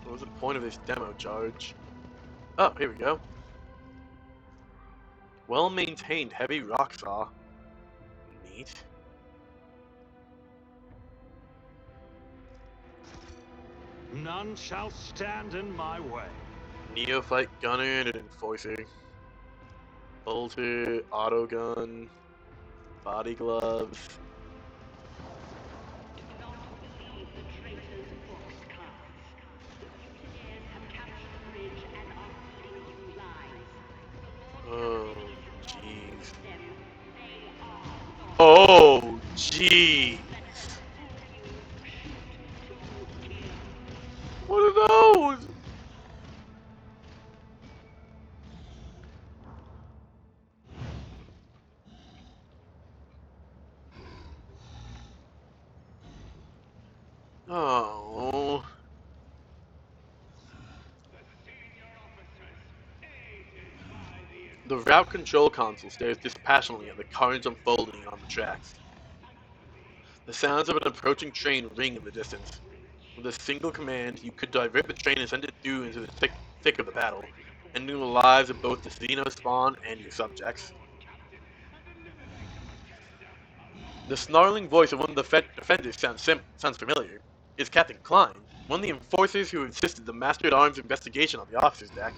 What was the point of this demo charge? Oh, here we go. Well-maintained heavy rock saw. Neat. None shall stand in my way. Neophyte gunner and an enforcer. Bolter, auto gun, body gloves. Oh, jeez. Oh, jeez. What are those? Oh. The route control console stares dispassionately at the carnage unfolding on the tracks. The sounds of an approaching train ring in the distance. With a single command, you could divert the train and send it through into the thick of the battle, ending the lives of both the Xeno spawn and your subjects. The snarling voice of one of the defenders sounds familiar. It's Captain Klein, one of the enforcers who assisted the Master-at-Arms investigation on the officer's deck.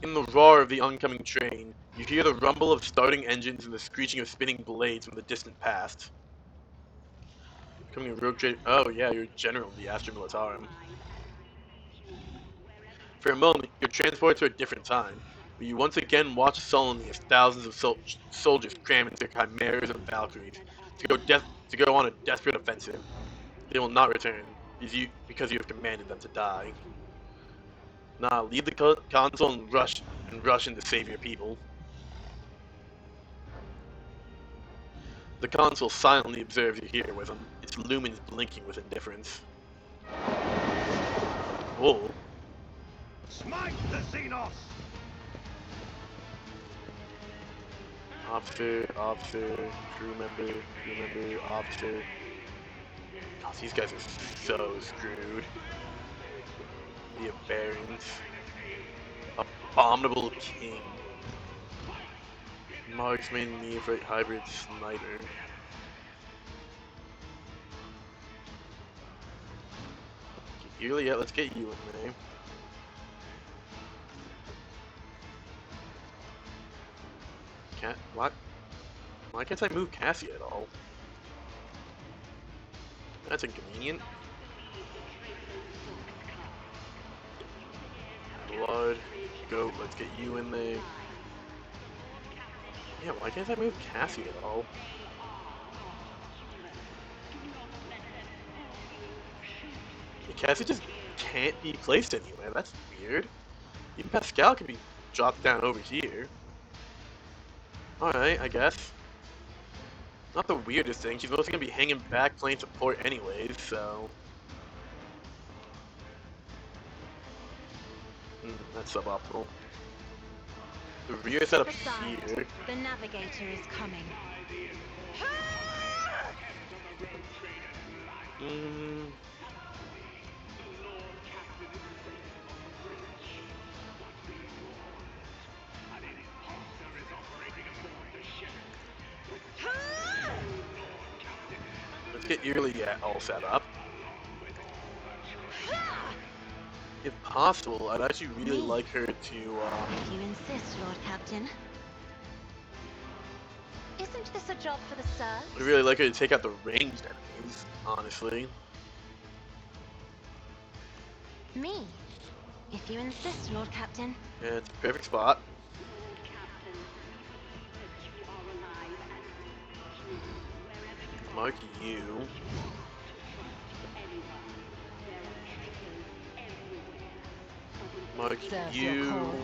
In the roar of the oncoming train, you hear the rumble of starting engines and the screeching of spinning blades from the distant past. Becoming a rogue trader. Oh yeah, you're General of the Astra Militarum. For a moment, you're transported to a different time, but you once again watch sullenly as thousands of soldiers cram into chimeras and valkyries to go on a desperate offensive. They will not return, because you have commanded them to die. Nah, leave the console and rush in to save your people. The console silently observes you here with them, its lumens blinking with indifference. Whoa. Smite the Xenos! Officer, crew member, officer. God, these guys are so screwed. The Barons. Abominable King. Marksman, Neophyte, Hybrid, Sniper. Yeah, let's get you in there. What? Why can't I move Cassie at all? That's inconvenient. Blood. Go, let's get you in there. Yeah, why can't I move Cassie at all? Yeah, Cassie just can't be placed anywhere. That's weird. Even Pascal can be dropped down over here. Alright, I guess. Not the weirdest thing. She's mostly gonna be hanging back playing support anyways, so... that's suboptimal. The rear setup's here. The navigator is coming. get Yearly all set up. If possible, I'd actually really Me. like her to, If you insist, Lord Captain. Isn't this a job for the serfs? I'd really like her to take out the ranged enemies, honestly. Me. If you insist, Lord Captain. Yeah, it's a perfect spot. Mark you. Mark Serves your you. cause.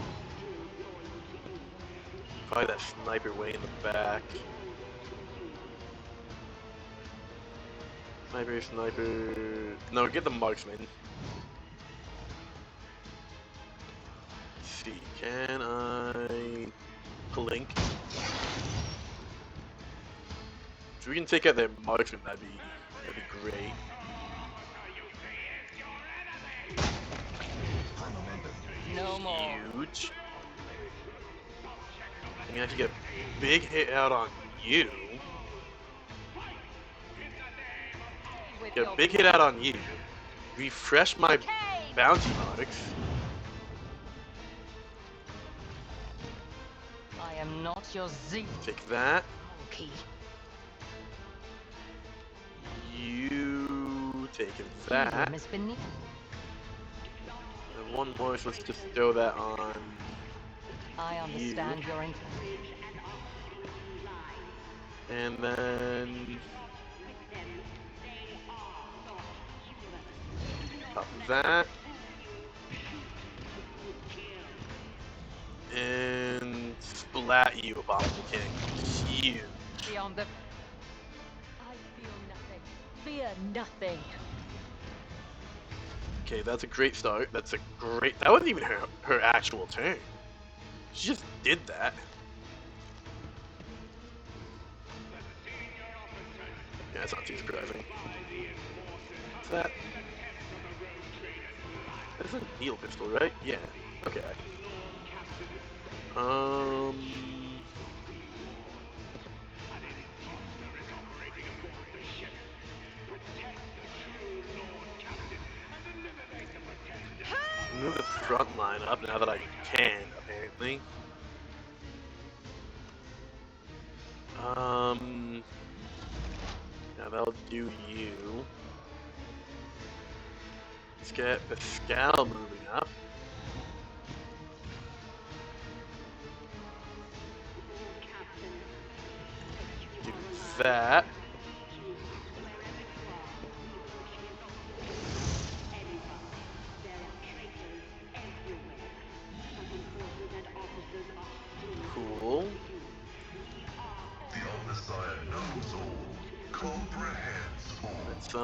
Probably that sniper way in the back. Sniper. No, get the marksman. Let's see, can I blink? If we can take out their marksman, that'd be great. No more. Huge. I'm gonna have to get a big hit out on you. With Get a your big hit out on you. Refresh my bounty marks. I am not your Z Take that. monkey. You taking that. Helium is beneath. And one more, so let's just throw that on. I understand your intent. And then pop that. And splat you, Abominable King. Huge. Beyond the... I feel nothing. Fear nothing. Okay, that's a great start. That's a great. That wasn't even her actual turn. She just did that. Yeah, it's not too surprising. What's that? That's a needle pistol, right? Yeah. Okay. Move the front line up now that I can, apparently. Now that'll do you. Let's get Pascal moving up. Do that. Cool. The Omnissiah knows all. Comprehends all. Let's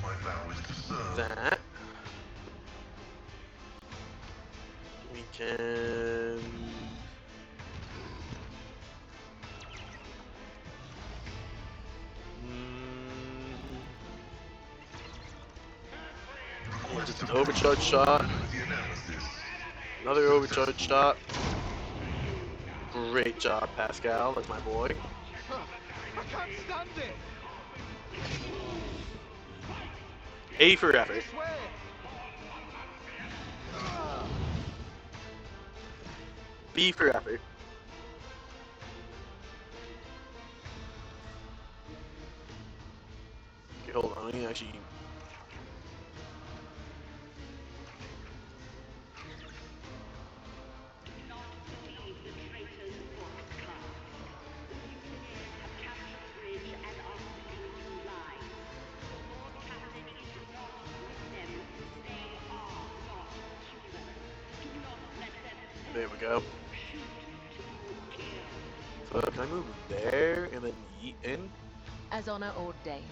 My vow is to serve. that. We can. Just an overcharge shot. The analysis. Another overcharge shot. Great job, Pascal. That's my boy. I can't stand it! A for effort. This way! B for effort. Okay, hold on. Let me actually. There we go. So can I move there and then yeet in? As honor ordains.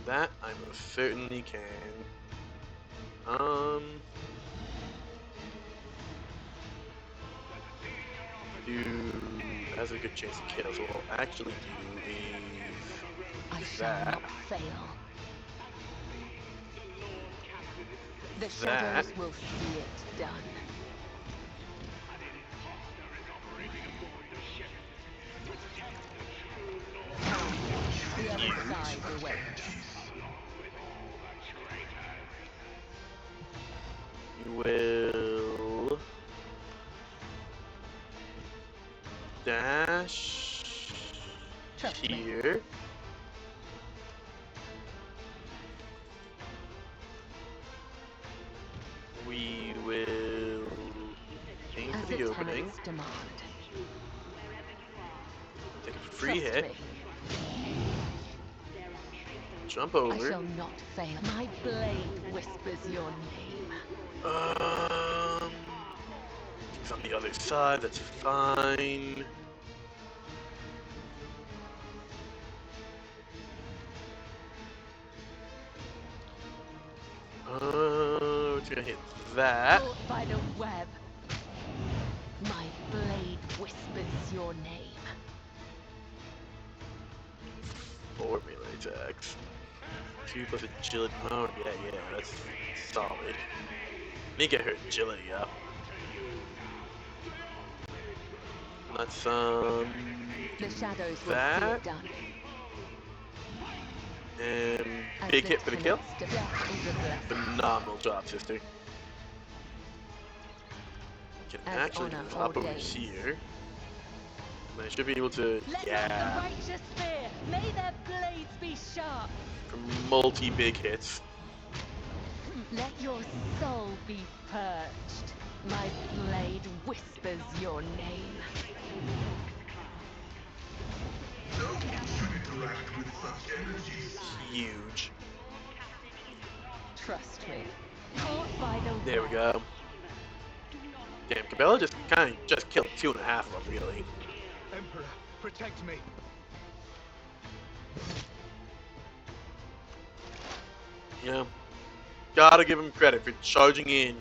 That I most certainly can. Do has a good chance to kill. So what I'll actually do I is shall that. not fail. The That. shadows will see it done. awaits. You will dash Trust me. here. We will aim As for the the opening. tenants demand. Take a free Trust hit. me. Jump I over. shall not fail. My blade whispers your name. He's on the other side. That's fine. We're gonna hit that. Caught by the web. My blade whispers your name. 4 melee attacks. 2 plus agility. Oh, yeah, that's solid. Let me get her agility up. Let's, The shadows will see that. it done. And As big hit for the kill. tenants death is a blessing. Phenomenal job, sister. Can As actually honor hop over ordains. here. And I should be able to, Let not the yeah, righteous fear. May their blades be sharp. for multi-big hits. Let your soul be purged. My blade whispers your name. Huge. Trust me. Caught by the There we web. go. Damn, Cabela just kind of just killed 2.5 of them, really. Emperor, protect me. You know, gotta give him credit for charging in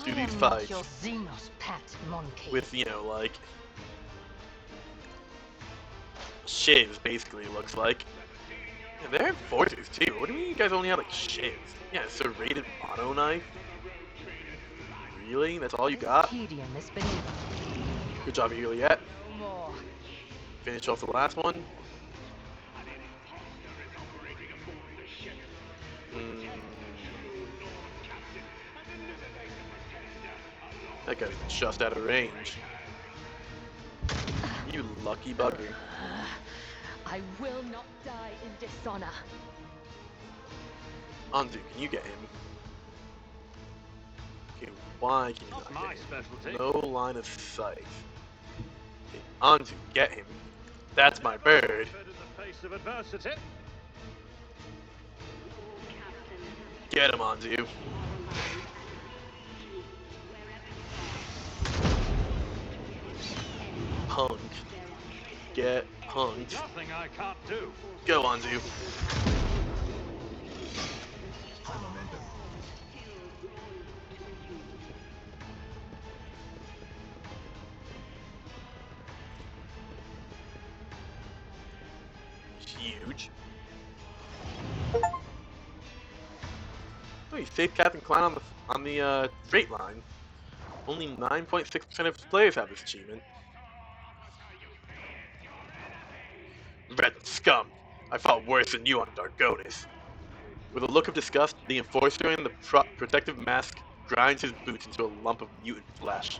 to I these am not fights your Xenos pet monkey. with, you know, like, shivs, basically, it looks like. And they're enforcers, too. What do you mean you guys only have, like, shivs? Yeah, serrated mono knife? Really? That's all you This got? tedium is beneath. Good job, Juliet. More. Finish off the last one. Mm. That guy's just out of range. You lucky bugger. I will not die in dishonor. Anzu, can you get him? Okay, why can you Not not my get him? specialty. No line of sight. Okay, Anzu, get him. That's my bird. Fed in the face of adversity. Get him, Anzu. Punk. Get punked. Nothing I can't do. Go, Anzu. Huge. Oh, you saved Captain Klein on the freight line. Only 9.6% of players have this achievement. Red scum! I fought worse than you on Dargonis. With a look of disgust, the enforcer in the protective mask grinds his boots into a lump of mutant flesh.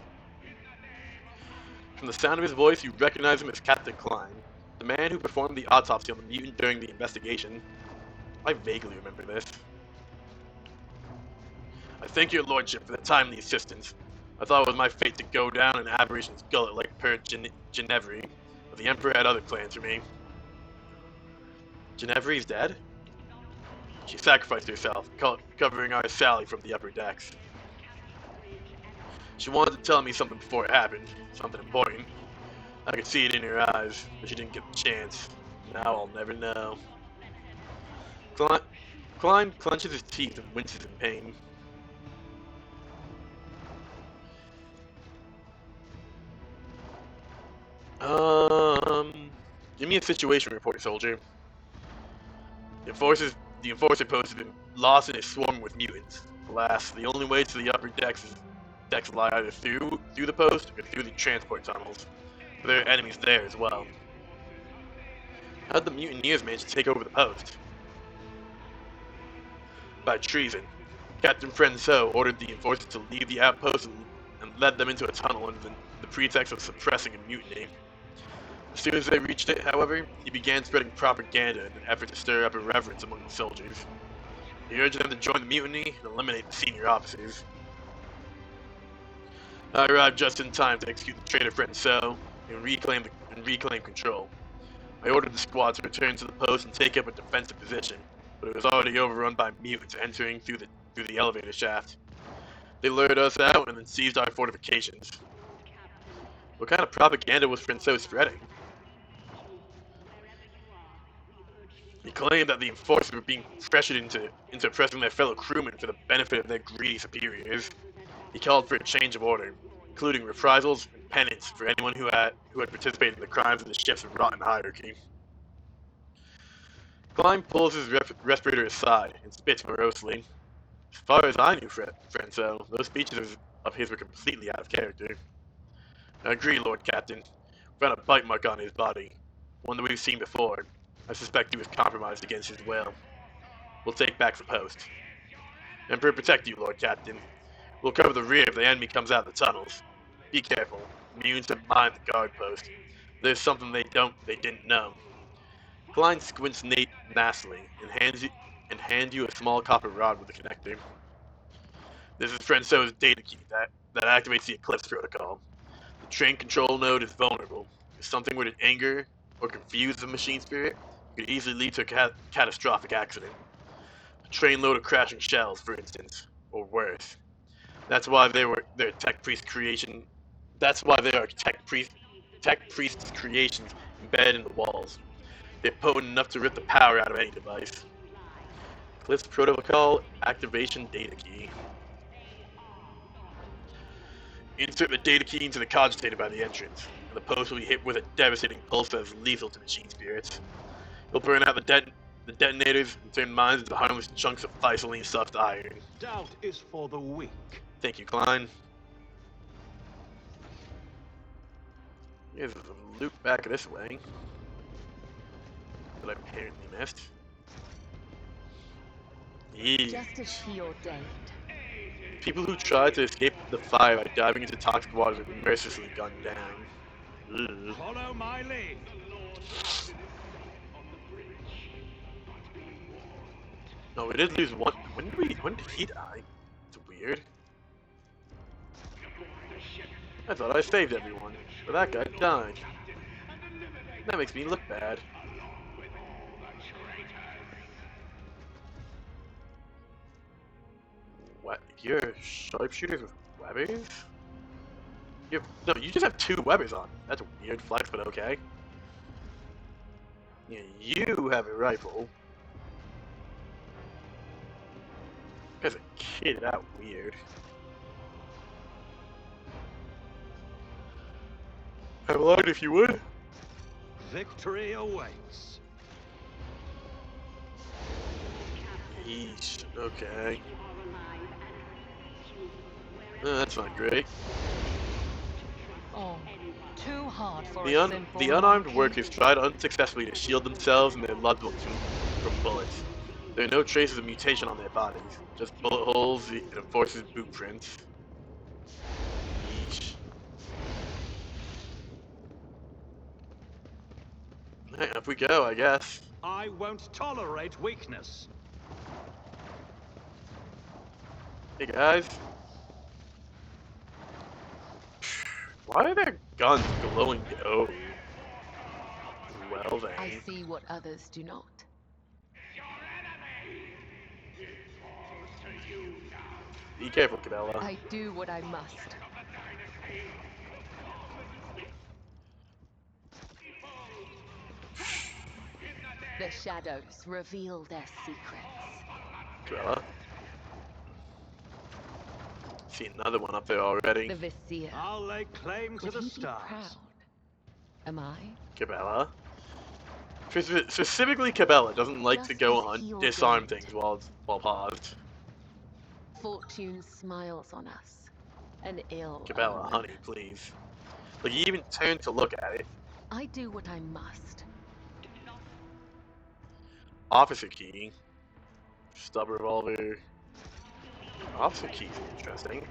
From the sound of his voice, you recognize him as Captain Klein, the man who performed the autopsy on the mutant during the investigation. I vaguely remember this. I thank your lordship for the timely assistance. I thought it was my fate to go down in Aberration's gullet like Per Ginevri, but the Emperor had other plans for me. Ginevri's dead? She sacrificed herself, covering our Sally from the upper decks. She wanted to tell me something before it happened, something important. I could see it in her eyes, but she didn't get the chance. Now I'll never know. Klein clenches his teeth and winces in pain. Give me a situation report, soldier. The enforcer post has been lost in a swarm with mutants. Alas, the only way to the upper decks lie either through the post or through the transport tunnels. But there are enemies there as well. How'd the mutineers manage to take over the post? by treason. Captain Frenzo ordered the enforcers to leave the outpost and led them into a tunnel under the pretext of suppressing a mutiny. As soon as they reached it, however, he began spreading propaganda in an effort to stir up irreverence among the soldiers. He urged them to join the mutiny and eliminate the senior officers. I arrived just in time to execute the traitor Frenzo and reclaim control. I ordered the squad to return to the post and take up a defensive position, but it was already overrun by mutants entering through the elevator shaft. They lured us out and then seized our fortifications. What kind of propaganda was Frenzo spreading? He claimed that the enforcers were being pressured into oppressing their fellow crewmen for the benefit of their greedy superiors. He called for a change of order, including reprisals and penance for anyone who had participated in the crimes of the ship's rotten hierarchy. Klein pulls his respirator aside and spits morosely. As far as I knew, Frenzo, those speeches of his were completely out of character. I agree, Lord Captain. We found a bite mark on his body, one that we've seen before. I suspect he was compromised against his will. We'll take back the post. Emperor, protect you, Lord Captain. We'll cover the rear if the enemy comes out of the tunnels. Be careful. Mutants have mined the guard post. There's something they didn't know. Klein squints nastily and hands you a small copper rod with a connector. This is Frenzo's data key that activates the Eclipse protocol. The train control node is vulnerable. If something were to anger or confuse the machine spirit, it could easily lead to a catastrophic accident. A trainload of crashing shells, for instance, or worse. That's why there are tech priest creations embedded in the walls. They're potent enough to rip the power out of any device. Eclipse protocol activation data key. Insert the data key into the cogitator by the entrance, and the post will be hit with a devastating pulse that is lethal to machine spirits. It'll burn out the detonators and turn mines into harmless chunks of Thisoline soft iron. Doubt is for the weak. Thank you, Klein. Here's some loot back this way that I apparently missed. Yeah. Just as she ordained. People who try to escape the fire by diving into toxic waters are mercilessly gunned down. Ugh. Follow my lead. No, we did lose one. When did he die? It's weird. I thought I saved everyone, but that guy died. That makes me look bad. What? You're sharpshooters with webbers? No, you just have two webbers on. That's a weird flex, but okay. Yeah, you have a rifle. You guys are kitted out weird. Have a line if you would. Victory awaits. Yeesh, okay. That's not great. Oh, too hard for The unarmed workers tried unsuccessfully to shield themselves and their loved ones from bullets. There are no traces of mutation on their bodies, just bullet holes and enforcers' boot prints. Yeesh. Hey, up we go, I guess. I won't tolerate weakness. Hey guys. Why are their guns glowing? Oh. Well then. I see what others do not. Be careful, Cabela. I do what I must. The shadows reveal their secrets. Cabela. See another one up there already. The Vizier. I'll lay claim to Would the he be stars. proud? Am I? Cabela. Specifically, Cabela doesn't like to Just go as hunt, he disarm ordained. things while paused. Fortune smiles on us. An ill Cabela, omen. honey, please. Like, you even turned to look at it. I do what I must. Officer key. Stub revolver. Officer keys are interesting.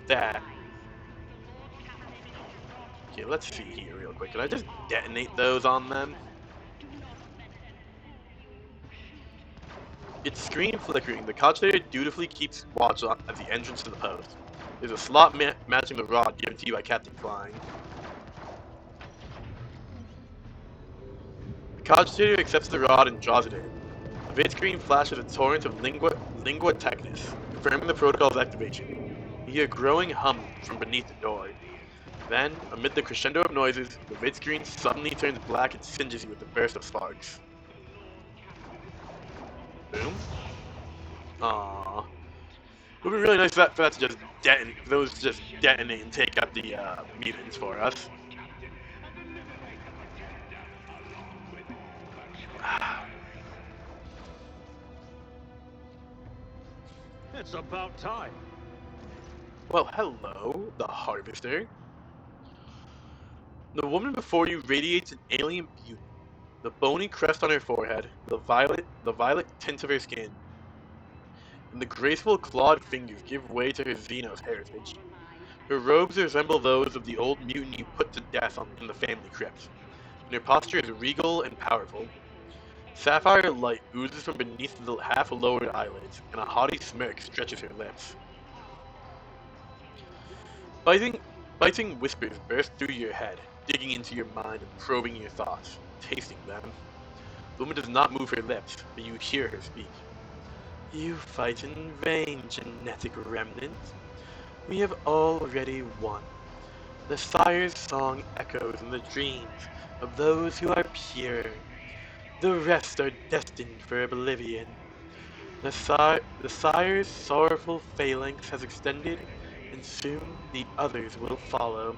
That. Okay, let's see here real quick. Can I just detonate those on them? Its screen flickering, the cogitator dutifully keeps watch at the entrance to the post. There's a slot matching the rod given to you by Captain Klein. The cogitator accepts the rod and draws it in. The vid screen flashes a torrent of lingua technis, confirming the protocol's activation. You hear a growing hum from beneath the door. Then, amid the crescendo of noises, the vid screen suddenly turns black and singes you with a burst of sparks. Boom. Aww. It would be really nice for that to just detonate and take out the mutants for us. It's about time. Well, hello, the Harvester. The woman before you radiates an alien beauty. The bony crest on her forehead, the violet tint of her skin, and the graceful clawed fingers give way to her Xenos heritage. Her robes resemble those of the old mutant you put to death in the family crypt, and her posture is regal and powerful. Sapphire light oozes from beneath the half-lowered eyelids, and a haughty smirk stretches her lips. Biting whispers burst through your head, digging into your mind and probing your thoughts, tasting them. The woman does not move her lips, but you hear her speak. You fight in vain, genetic remnant. We have already won. The Sire's song echoes in the dreams of those who are pure. The rest are destined for oblivion. The Sire's sorrowful phalanx has extended, and soon the others will follow.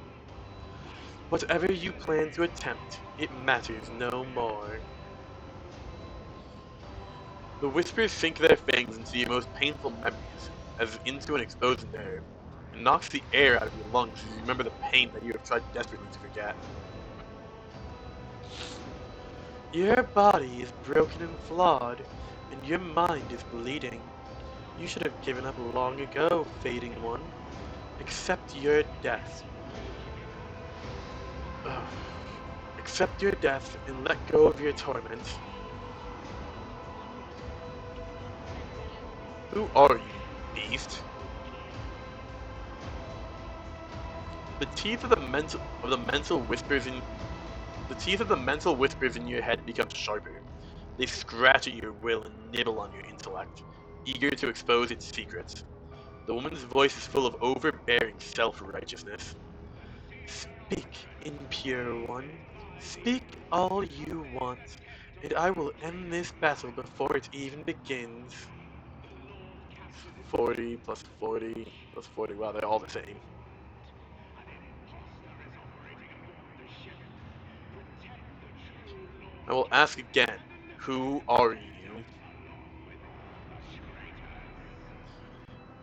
Whatever you plan to attempt, it matters no more. The whispers sink their fangs into your most painful memories, as into an exposed nerve. It knocks the air out of your lungs as you remember the pain that you have tried desperately to forget. Your body is broken and flawed, and your mind is bleeding. You should have given up long ago, fading one. Accept your death. Ugh. Accept your death and let go of your torment. Who are you, beast? The teeth of the mental whispers in your head become sharper. They scratch at your will and nibble on your intellect, eager to expose its secrets. The woman's voice is full of overbearing self-righteousness. Speak, impure one. Speak all you want, and I will end this battle before it even begins. 40 plus 40 plus 40, wow, they're all the same. I will ask again, who are you?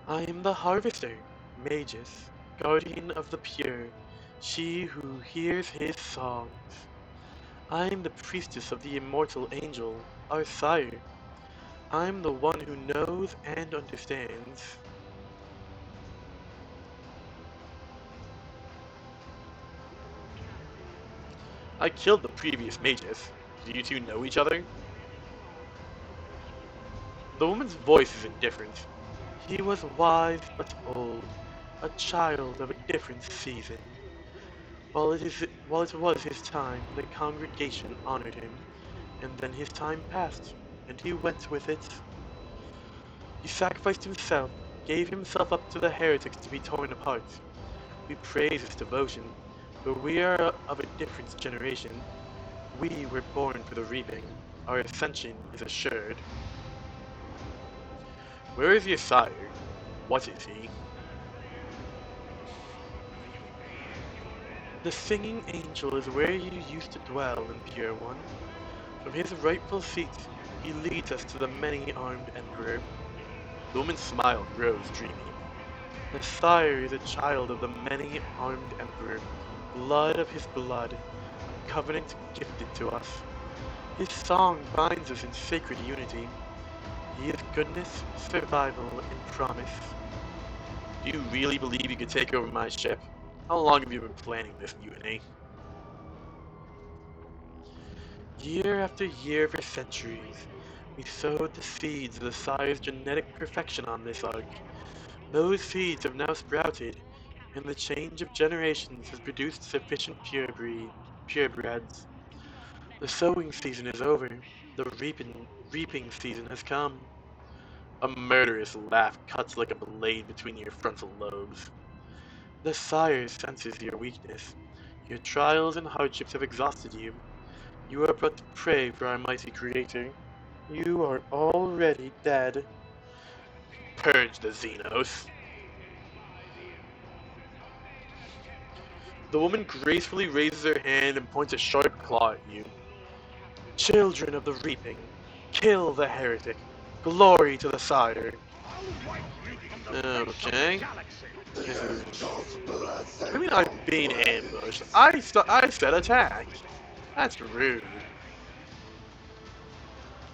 I am the Harvester, Magus, guardian of the pure, she who hears his songs. I am the priestess of the immortal angel, our sire. I'm the one who knows and understands. I killed the previous magus. Do you two know each other? The woman's voice is indifferent. He was wise but old, a child of a different season. While it was his time, the congregation honored him, and then his time passed, and he went with it. He sacrificed himself, gave himself up to the heretics to be torn apart. We praise his devotion, but we are of a different generation. We were born for the reaping. Our ascension is assured. Where is your sire? What is he? The singing angel is where you used to dwell, impure one. From his rightful seat, he leads us to the many-armed emperor. The woman's smile grows dreamy. The sire is a child of the many-armed emperor, blood of his blood, a covenant gifted to us. His song binds us in sacred unity. He is goodness, survival, and promise. Do you really believe you could take over my ship? How long have you been planning this mutiny? Year after year for centuries, we sowed the seeds of the Sire's genetic perfection on this ark. Those seeds have now sprouted, and the change of generations has produced sufficient purebreds. The sowing season is over. The reaping season has come. A murderous laugh cuts like a blade between your frontal lobes. The Sire senses your weakness. Your trials and hardships have exhausted you. You are but prey for our mighty creator. You are already dead. Purge the Xenos. The woman gracefully raises her hand and points a sharp claw at you. Children of the Reaping, kill the heretic. Glory to the Sire. Okay. This is... I mean, I'm being ambushed. I said attack. That's rude.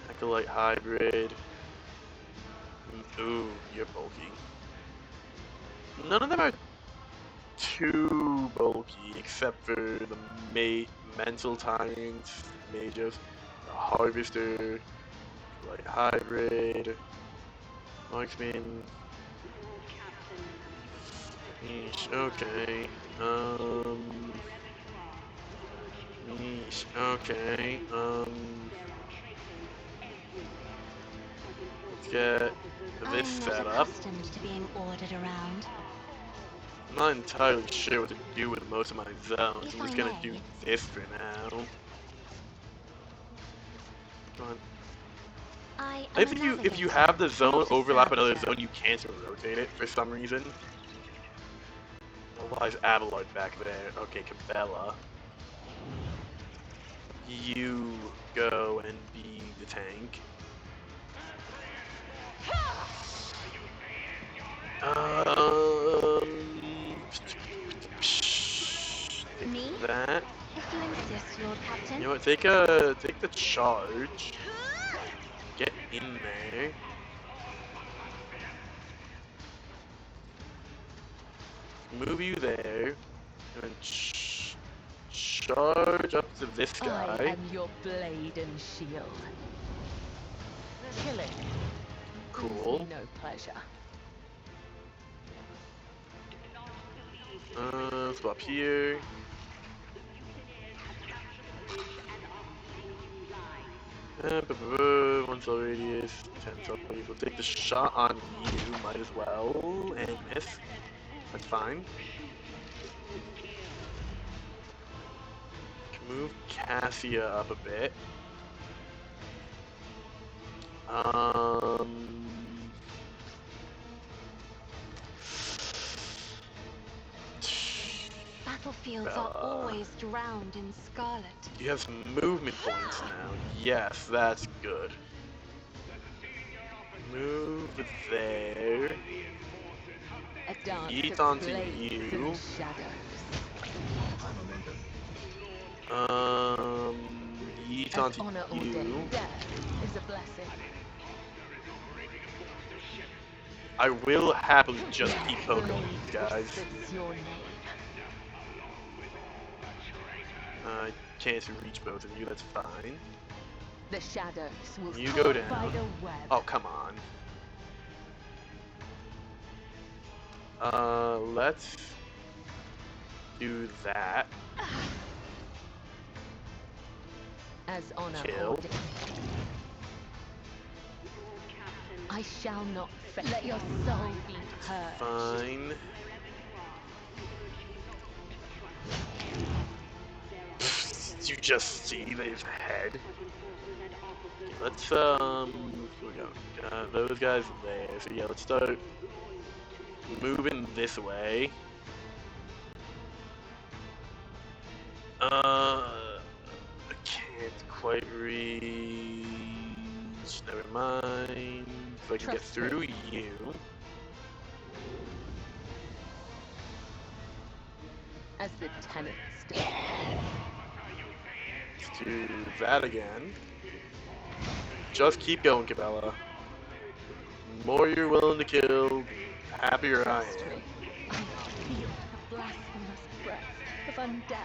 Acolyte hybrid. Ooh, you're bulky. None of them are too bulky, except for the mental tyrants, mages, the harvester, like hybrid, marksman. Yeesh, okay. Yeesh, okay. Let's get this set up. Accustomed to being ordered around. I'm not entirely sure what to do with most of my zones. If I'm just I gonna may. do this for now. Come on. I I am think a if you navigator, have the zone not a overlap another saboteur. zone, you can't rotate it for some reason. Why is Abelard back there? Okay, Cabela. You go and be the tank. Me? That. If you insist, Lord Captain. You know what? Take the charge. Get in there. Move you there. And charge up to this I guy. am your blade and shield. Killing brings Cool. me no pleasure. Let's go up here. One cell radius, 10 cell radius. We'll take the shot on you, might as well, and miss. That's fine. Move Cassia up a bit. Battlefields are always drowned in scarlet. You have some movement points now. Yes, that's good. Move there. A dance Yeet of onto blades you. and shadows. Yeet As onto honor you. ordained, death is a blessing. I will happily just keep poking on these guys. Whisper's your name. I can't reach both of you, that's fine. The shadows will You go spider down. web. Oh, come on. Let's do that. As honor Kill. ordained. I shall not fail. Let your soul be heard. Fine. You just see his head. Okay, let's where we go? Those guys there. So yeah, let's start moving this way. I can't quite reach. Never mind. If I can get Trust through me. you. As the tenants do. Let's do that again. Just keep going, Cabela. The more you're willing to kill, the happier I Trust am. me. I feel the blasphemous breath of undeath.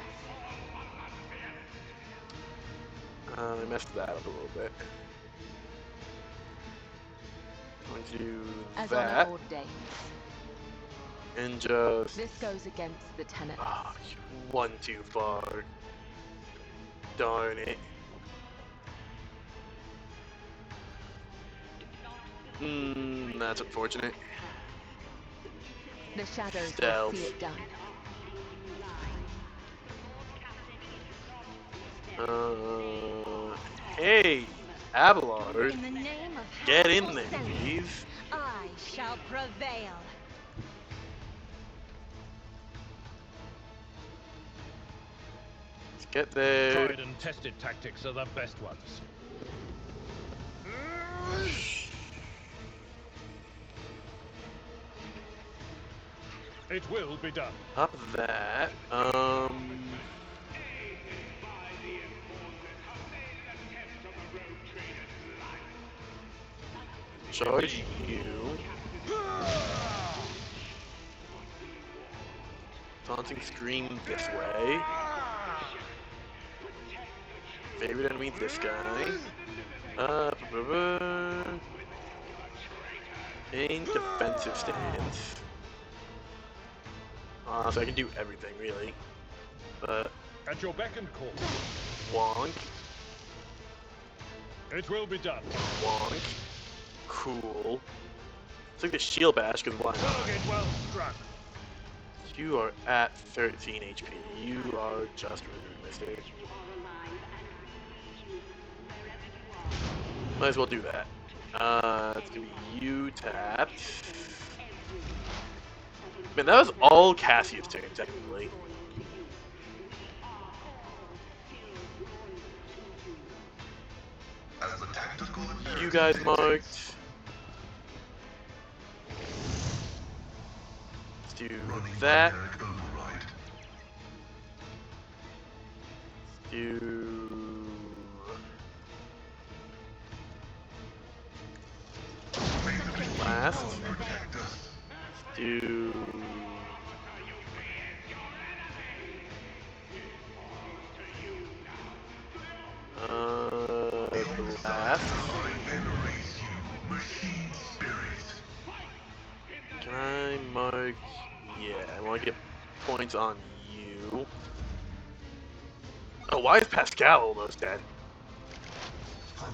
I messed that up a little bit. I'm going to do As that honor ordains. and just. This goes against the tenets. Ah, one too far. Darn it. That's unfortunate. The shadows Stealth. will see it done. Hey, Abelard, In the name of get House in there, Porcelain, please. I shall prevail. Let's get there. Tried and tested tactics are the best ones. It will be done. Up that. Charge you. Taunting Scream this way. Favorite enemy, this guy. In defensive stance. So I can do everything, really. But, At your beck and call. wonk, It will be done. wonk. Cool. It's like the shield bash can blind. Target well struck. You are at 13 HP. You are just really mistake. Might as well do that. It's gonna be you tapped. Man, that was all Cassius' turn, technically. As the tactical You guys marked. Let's do that. override. Let's do last. Protect us. Let's do blast. I venerate you, machine spirit. Can I mark? Yeah, I want to get points on you. Oh, why is Pascal almost dead?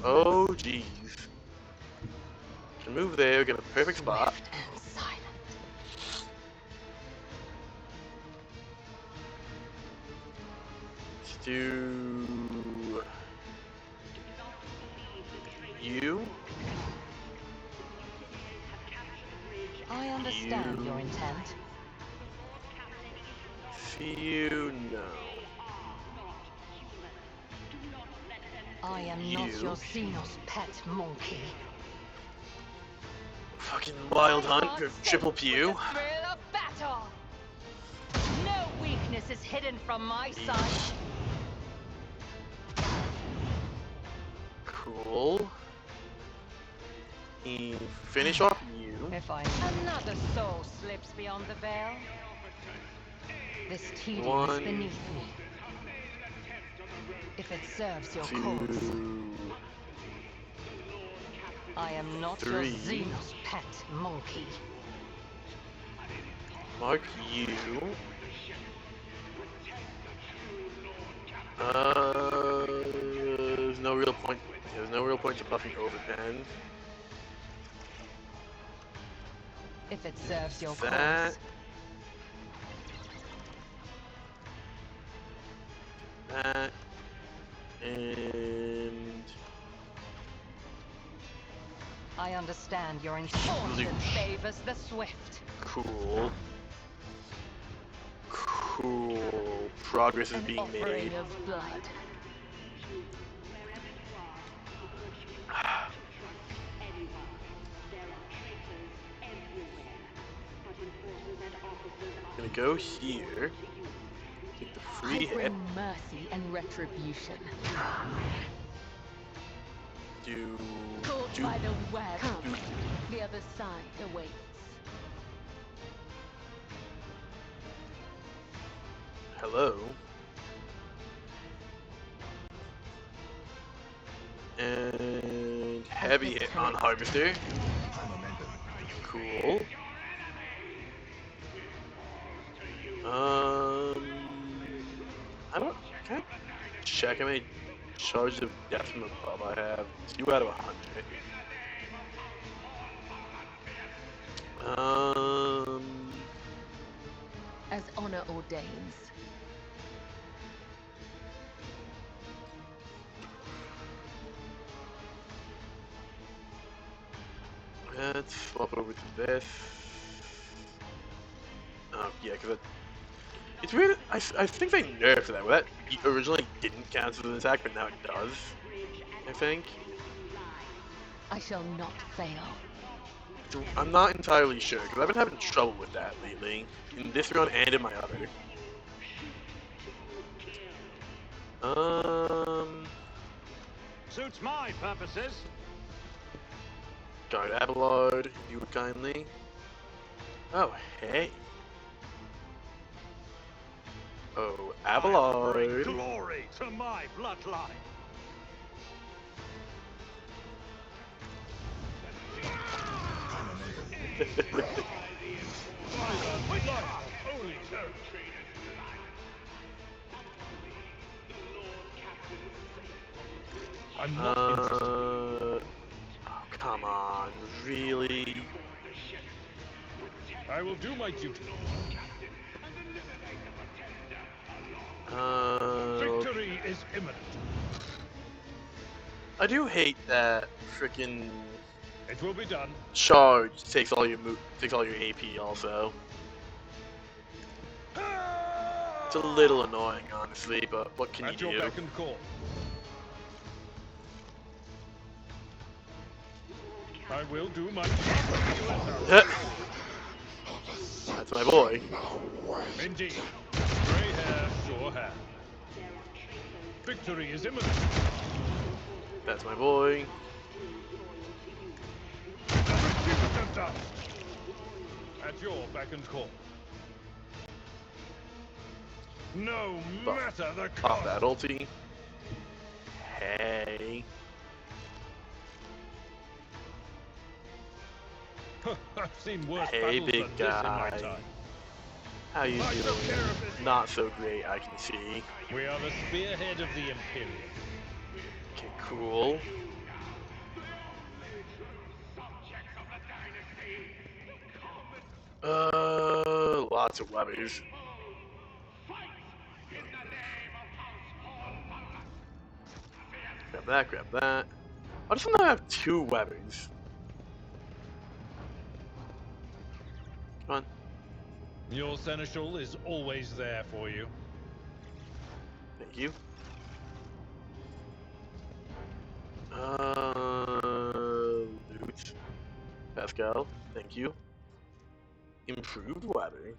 Oh, jeez. Can move there, get a perfect spot. Swift and silent. Let's do you. I understand You- your intent. You, no. I am not You. your Xenos pet monkey. Fucking Wild Hunt for Triple With Pew. the thrill of battle. No weakness is hidden from my sight. Cool. And finish off you. If another soul slips beyond the veil, this tedium is One. beneath me. If it serves your cause, 2, I am not 3. your Xenos pet monkey. Mark you. There's no real point. There's no real point to buffing Overpen. If it serves your That. cause, That. And I understand your intent Loosh. favors the swift. cool. Cool. Progress is An being offering made. of blood. Gonna go here. Take the free I hit. bring mercy and retribution. Do. Caught Do. by the web. Come. The other side awaits. Hello. And heavy hit on Harvester. Cool. I don't. Can I check how many charges of death from above I have? 2 out of 100. As honor ordains. Let's swap over to this. Yeah, because it's weird. I think they nerfed that. Well, that originally didn't count as an attack, but now it does. I think. I shall not fail. So I'm not entirely sure because I've been having trouble with that lately in this run and in my other. Suits my purposes. Guard Abelard, if you would kindly. Oh, hey. Oh, I bring Abelard. glory to my bloodline. Holy terror. I'm not interested. Oh, come on, really? I will do my duty. Victory is imminent. I do hate that frickin' It will be done. charge takes all your AP also. It's a little annoying, honestly, but what can At you your do? beck and call. I will do my That's my boy. Indeed. Grey hair, sure hair. Victory is imminent. That's my boy. Resistance up. At your beck and call. No matter the Pop cost. that ulti. Hey. I've seen worse Hey, battles big than this in my guy. time. How you I took care doing? of this. Not so great, I can see. We are the spearhead of the Imperium. Okay, cool. Lots of levers. Grab that, grab that. I just want to have 2 weapons. Come on. Your seneschal is always there for you. Thank you. Loot. Pascal, thank you. Improved weather.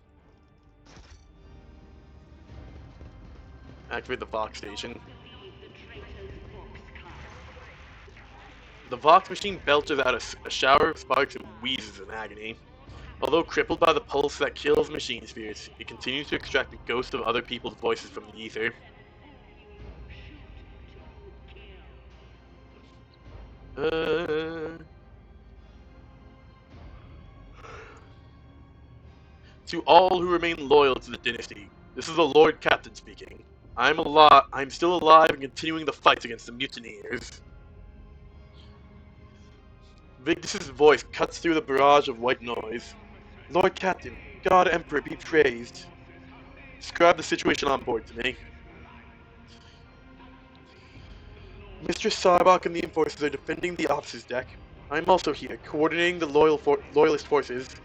Activate the Vox station. The Vox machine belches out a shower of sparks and wheezes in agony. Although crippled by the pulse that kills machine spirits, it continues to extract the ghosts of other people's voices from the ether. To all who remain loyal to the dynasty, this is the Lord Captain speaking. I'm still alive and continuing the fight against the mutineers. Vigdis's voice cuts through the barrage of white noise. Lord Captain, God Emperor be praised. Describe the situation on board to me. Mistress Sarbach and the Enforcers are defending the officers' deck. I'm also here, coordinating the loyalist forces.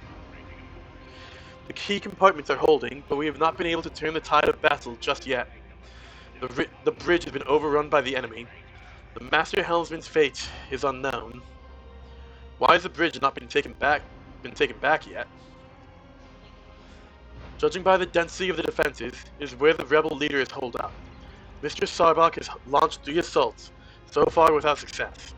The key compartments are holding, but we have not been able to turn the tide of battle just yet. The bridge has been overrun by the enemy. The Master Helmsman's fate is unknown. Why has the bridge not been taken back yet? Judging by the density of the defenses, it is where the rebel leader is holed up. Mistress Sarbach has launched 3 assaults, so far without success.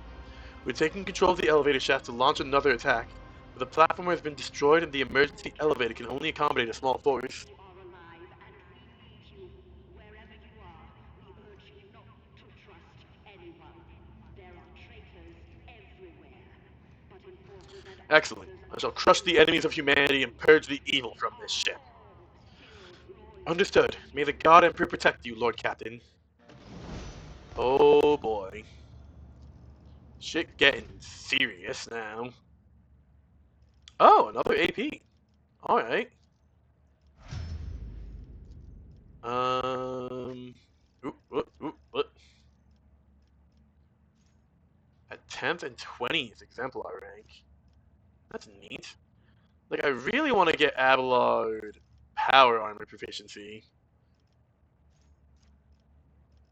We're taking control of the elevator shaft to launch another attack. But the platform has been destroyed and the emergency elevator can only accommodate a small force. Excellent. I shall crush the enemies of humanity and purge the evil from this ship. Understood. May the God Emperor protect you, Lord Captain. Oh boy. Shit getting serious now. Oh, another AP. Alright. At 10th and 20th exemplar rank. That's neat. Like, I really want to get Abelard power armor proficiency.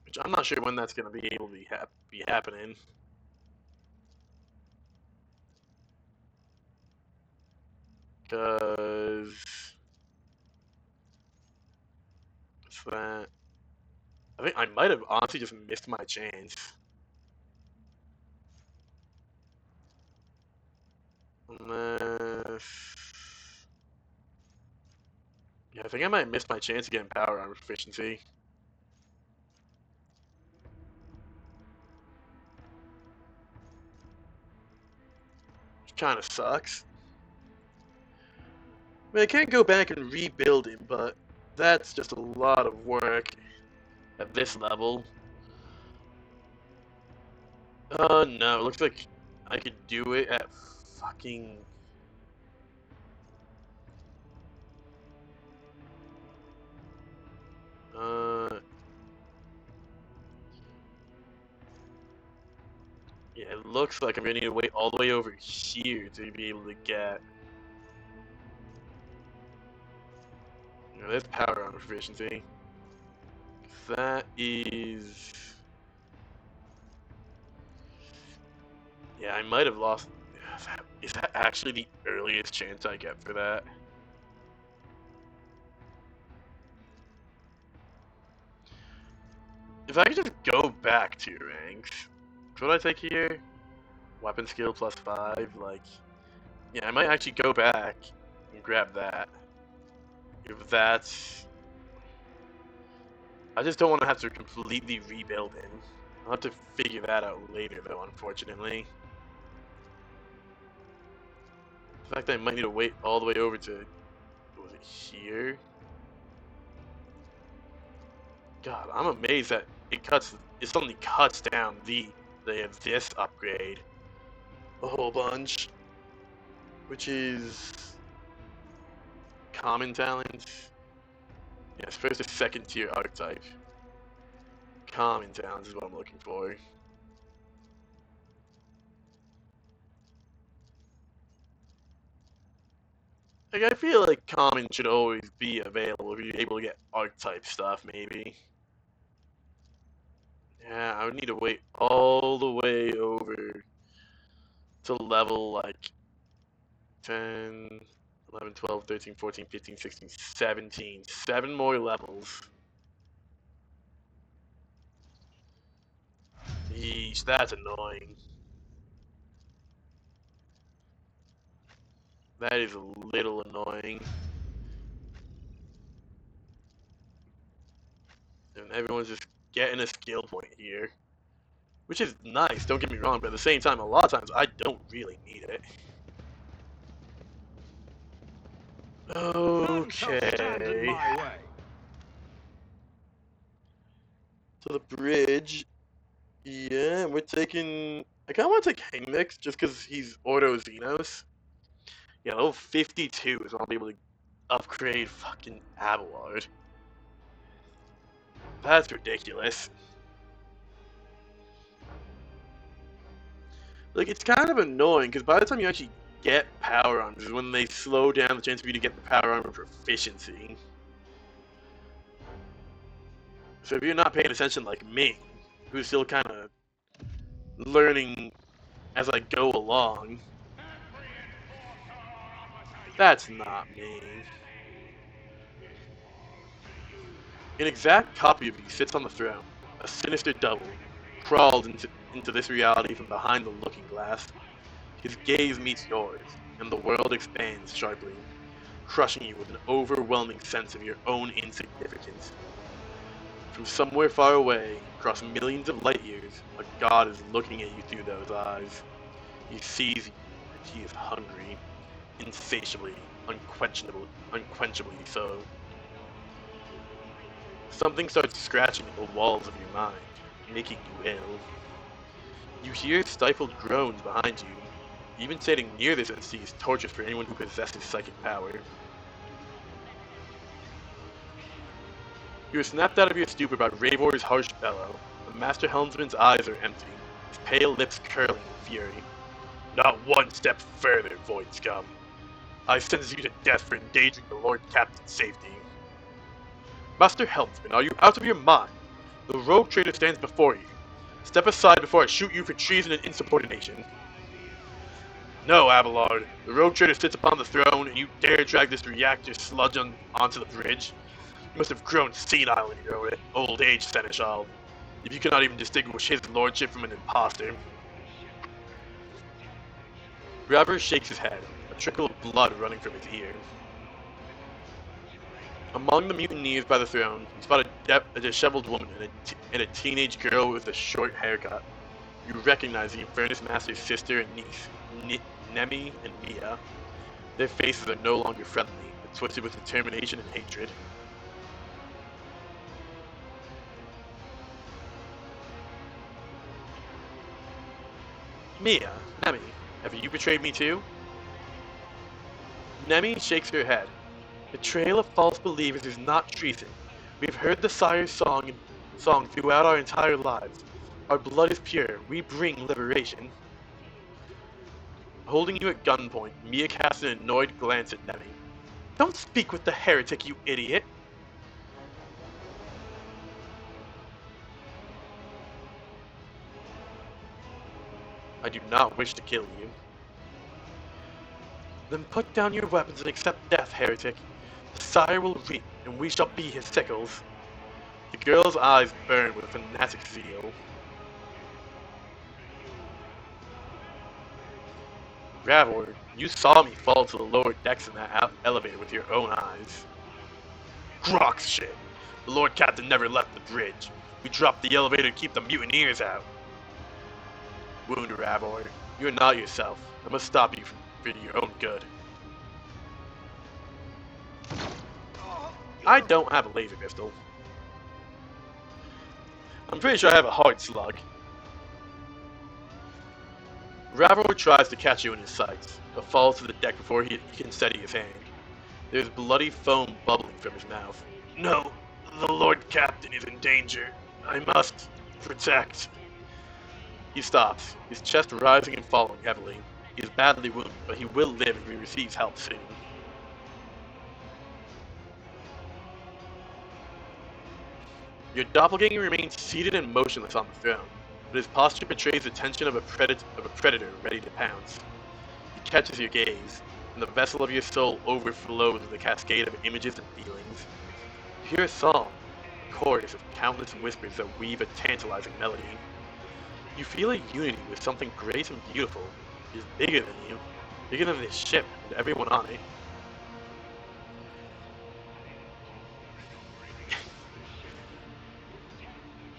Which I'm not sure when that's going to be able to be happening. Because... what's that? I think I might have honestly just missed my chance. Unless... yeah, I think I might have missed my chance of getting power armor proficiency. Which kind of sucks. I mean, I can't go back and rebuild him, but that's just a lot of work at this level. No, it looks like I could do it at fucking... yeah, it looks like I'm gonna need to wait all the way over here to be able to get... you know, there's power armor proficiency. That is... yeah, I might have lost... is that actually the earliest chance I get for that? If I could just go back 2 ranks, what I take here? Weapon skill plus 5, like... yeah, I might actually go back and grab that. If that's... I just don't want to have to completely rebuild him. I'll have to figure that out later, though, unfortunately. The fact that I might need to wait all the way over to... was it here? God, I'm amazed that it suddenly cuts down this upgrade a whole bunch. Which is... common talent. Yeah, it's supposed to 2nd tier archetype. Common talents is what I'm looking for. Like, I feel like common should always be available if you're able to get archetype stuff, maybe. Yeah, I would need to wait all the way over to level, like, 10, 11, 12, 13, 14, 15, 16, 17. 7 more levels. Yeesh, that's annoying. That is a little annoying. And everyone's just getting a skill point here. Which is nice, don't get me wrong, but at the same time, a lot of times I don't really need it. Okay. To the bridge. Yeah, we're taking... I kind of want to take Hangmix just because he's Ordo Xenos. Yeah, level 52 is when I'll be able to upgrade fucking Abelard. That's ridiculous. Like, it's kind of annoying because by the time you actually get power armors is when they slow down the chance for you to get the power armor proficiency. So if you're not paying attention like me, who's still kind of learning as I go along, that's not me. An exact copy of you sits on the throne, a sinister double, crawled into into this reality from behind the looking glass. His gaze meets yours, and the world expands sharply, crushing you with an overwhelming sense of your own insignificance. From somewhere far away, across millions of light years, a god is looking at you through those eyes. He sees you, and he is hungry, insatiably, unquenchably so. Something starts scratching at the walls of your mind, making you ill. You hear stifled groans behind you. Even standing near this entity is torture for anyone who possesses psychic power. You are snapped out of your stupor by Ravor's harsh bellow. The Master Helmsman's eyes are empty, his pale lips curling in fury. Not one step further, Void Scum. I sentence you to death for endangering the Lord Captain's safety. Master Helmsman, are you out of your mind? The rogue trader stands before you. Step aside before I shoot you for treason and insubordination. No, Abelard. The rogue trader sits upon the throne, and you dare drag this reactor sludge onto the bridge? You must have grown senile in your old age, Seneschal, if you cannot even distinguish his lordship from an impostor. Graver shakes his head, a trickle of blood running from his ear. Among the mutineers by the throne, you spot a disheveled woman and a teenage girl with a short haircut. You recognize the Infernus Master's sister and niece, Nemi and Mia. Their faces are no longer friendly, but twisted with determination and hatred. Mia, Nemi, have you betrayed me too? Nemi shakes her head. Betrayal of false believers is not treason. We have heard the Sire's song throughout our entire lives. Our blood is pure. We bring liberation. Holding you at gunpoint, Mia casts an annoyed glance at Nemi. Don't speak with the heretic, you idiot! I do not wish to kill you. Then put down your weapons and accept death, heretic. The Sire will reap, and we shall be his sickles. The girl's eyes burn with fanatic zeal. Ravor, you saw me fall to the lower decks in that elevator with your own eyes. Grox shit! The Lord Captain never left the bridge. We dropped the elevator to keep the mutineers out. Wound Ravor, you are not yourself. I must stop you for your own good. I don't have a laser pistol. I'm pretty sure I have a hard slug. Ravor tries to catch you in his sights, but falls to the deck before he can steady his hand. There's bloody foam bubbling from his mouth. No, the Lord Captain is in danger. I must protect. He stops, his chest rising and falling heavily. He is badly wounded, but he will live if he receives help soon. Your doppelganger remains seated and motionless on the throne, but his posture betrays the tension of a predator ready to pounce. He catches your gaze, and the vessel of your soul overflows with a cascade of images and feelings. You hear a song, a chorus of countless whispers that weave a tantalizing melody. You feel a unity with something great and beautiful. It is bigger than you, bigger than this ship and everyone on it.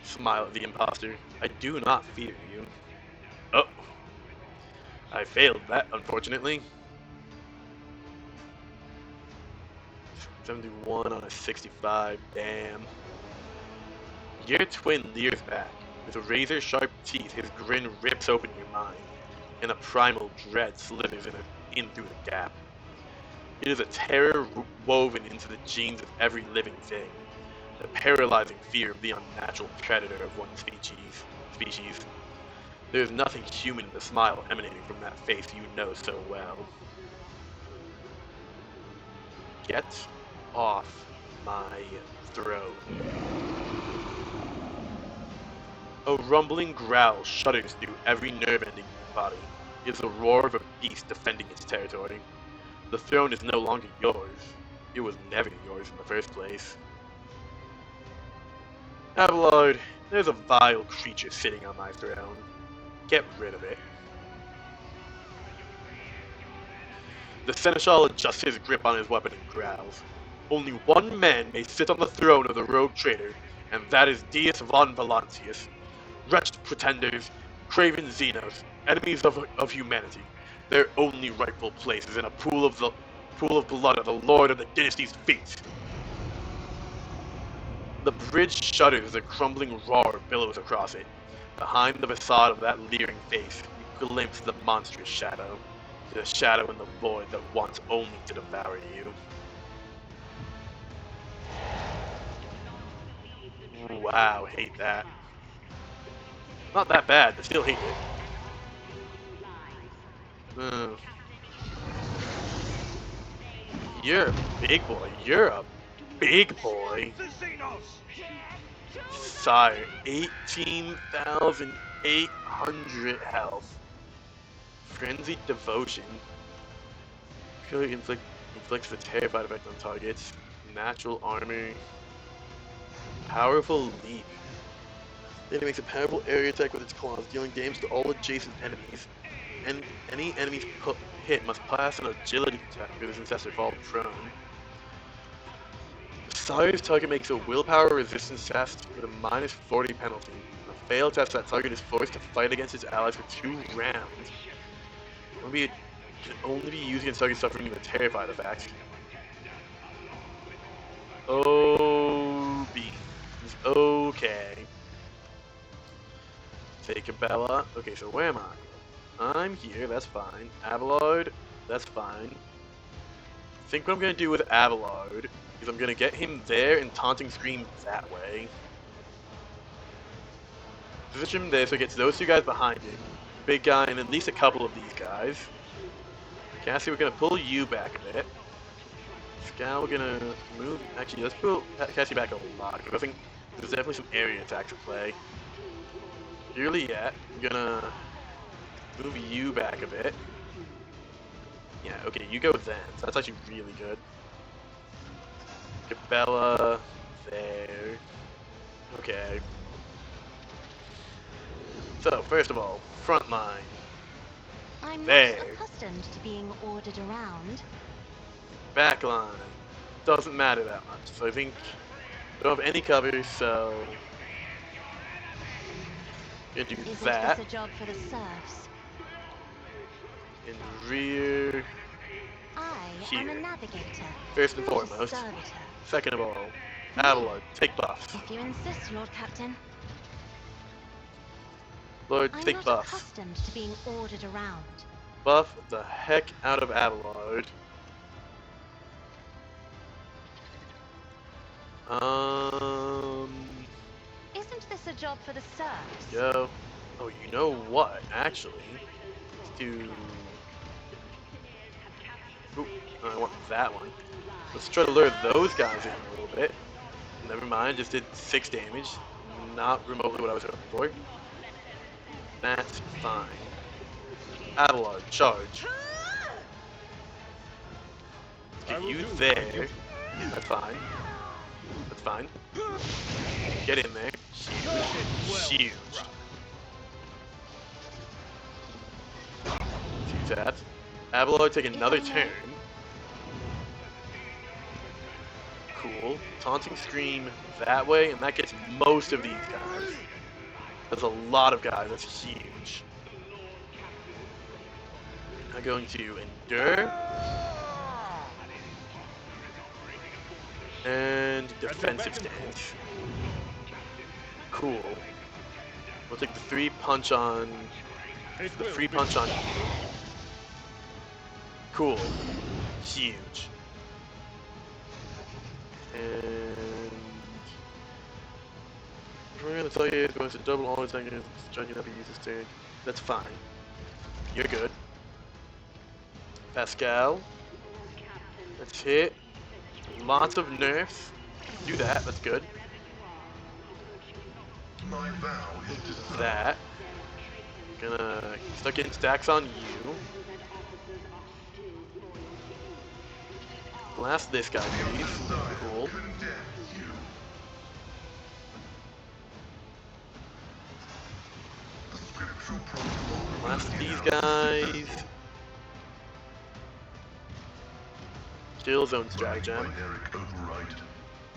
Smile at the imposter. I do not fear you. Oh. I failed that, unfortunately. 71 on a 65, damn. Your twin leers back. With razor-sharp teeth, his grin rips open your mind, and a primal dread slithers in through the gap. It is a terror woven into the genes of every living thing, the paralyzing fear of the unnatural predator of one species. There is nothing human in the smile emanating from that face you know so well. Get off my throne. A rumbling growl shudders through every nerve ending in your body. It is the roar of a beast defending its territory. The throne is no longer yours. It was never yours in the first place. Abelard, there's a vile creature sitting on my throne. Get rid of it. The Seneschal adjusts his grip on his weapon and growls. Only one man may sit on the throne of the rogue trader, and that is Deus von Valancius. Wretched pretenders, craven Xenos, enemies of humanity. Their only rightful place is in a pool of blood at the Lord of the Dynasty's feet. The bridge shudders as a crumbling roar billows across it. Behind the facade of that leering face, you glimpse the monstrous shadow. The shadow in the void that wants only to devour you. Wow, hate that. Not that bad, but still hate it. You're a big boy. You're a big boy. Sire, 18,800 health. Frenzied Devotion. Clearly inflicts a terrified effect on targets. Natural Armor. Powerful Leap. The enemy makes a powerful area attack with its claws, dealing damage to all adjacent enemies. And any enemies hit must pass an agility check with his ancestor fall prone. The Sire's target makes a willpower resistance test with a -40 penalty. On a failed test, that target is forced to fight against its allies for 2 rounds. It can only be used against targets suffering from a terrified effect. Oh, beans. Okay. Take a Bella. Okay, so where am I? I'm here, that's fine. Abelard, that's fine. I think what I'm gonna do with Abelard is I'm gonna get him there and taunting scream that way. Position him there so it gets those 2 guys behind him. Big guy and at least a couple of these guys. Cassie, we're gonna pull you back a bit. Scout, we're gonna move. Actually, let's pull Cassie back a lot because I think there's definitely some area attacks at play. Juliet, I'm gonna move you back a bit. Yeah, okay, you go then. So that's actually really good. Gabella, there. Okay. So, first of all, front line. I'm There. not accustomed to being ordered around. Back line. Doesn't matter that much. So I think I don't have any cover, so gonna do Isn't that. this a job for the serfs? In rear. I Here. am a navigator. First and not a foremost. servitor. Second of all, Abelard, take buffs. If you insist, Lord Captain. Lord, I'm take not buffs. accustomed to being ordered around. Buff the heck out of Abelard. Isn't this a job for the serfs? Go. Oh, you know what? Actually, let's do. Ooh, I want that one. Let's try to lure those guys in a little bit. Never mind, just did 6 damage. Not remotely what I was hoping for. That's fine. Abelard, charge. Get you there. That's fine. That's fine. Get in there. Huge. Two taps. Abelard, take another turn. Cool. Taunting Scream that way, and that gets most of these guys. That's a lot of guys. That's huge. I'm going to endure. And defensive stance. Cool. We'll take the 3 punch on. The 3 punch on you. Cool. Huge. And we're gonna tell you it's going to double all attack against John you never use this turn. That's fine. You're good. Pascal. Let's hit. Lots of nerfs. Do that, that's good. My vow is to That. Gonna start getting stacks on you. Blast this guy, please. Cool. condemn you. The Blast these guys. Kill zone stratagem.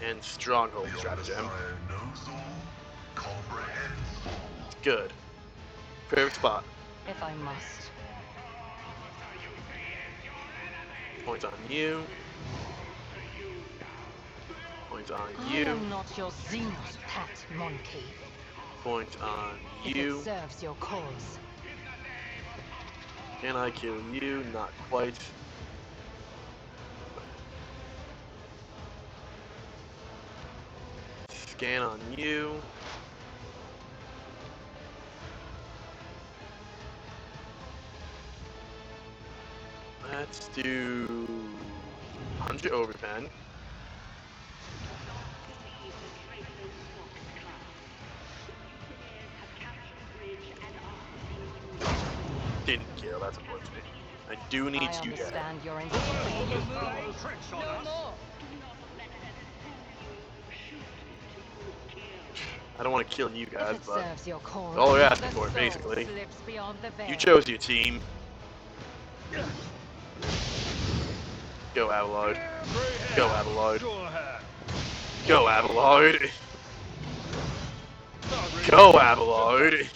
And stronghold stratagem. Good. Perfect spot. If I must. Point on you. Point on I you. am not your Xenos pet monkey. Point on If you. it serves your cause. Can I kill you? Not quite. Scan on you. Let's do 100 overpen. Didn't kill, that's unfortunate. I do need I you guys. understand your Playing tricks on us. I don't want to kill you guys, If it but serves your cause, all we're asking the for, soul basically. slips beyond the veil. You chose your team. Go Avalard. Go Avalard. Go Avalard. Go Avalard. An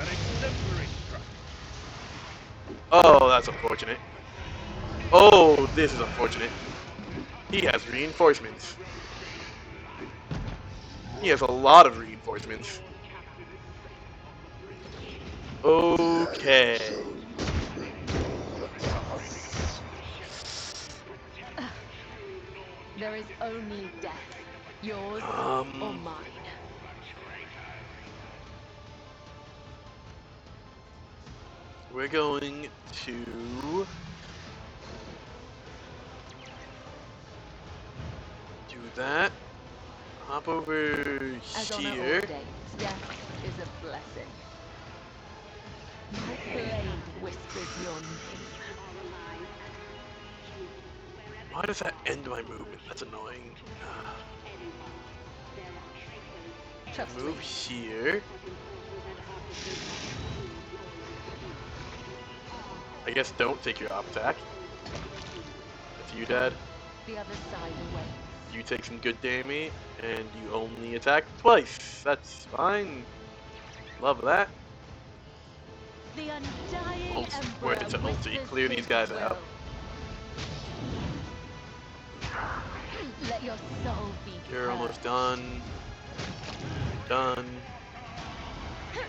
exemplary strike. Oh, that's unfortunate. Oh, this is unfortunate. He has reinforcements. He has a lot of reinforcements. Okay. There is only death, yours or mine. We're going to do that. Hop over As honor here. ordains, death is a blessing. My blade whispers your name. Why does that end my movement? That's annoying. Trust Move me. here. I guess don't take your op attack. That's you, Dad. The other side awaits. You take some good damage, and you only attack twice. That's fine. Love that. The undying Worth it to emperor ulti. whispers Clear these his guys will. out. Let your soul be You're almost purged. done. Done.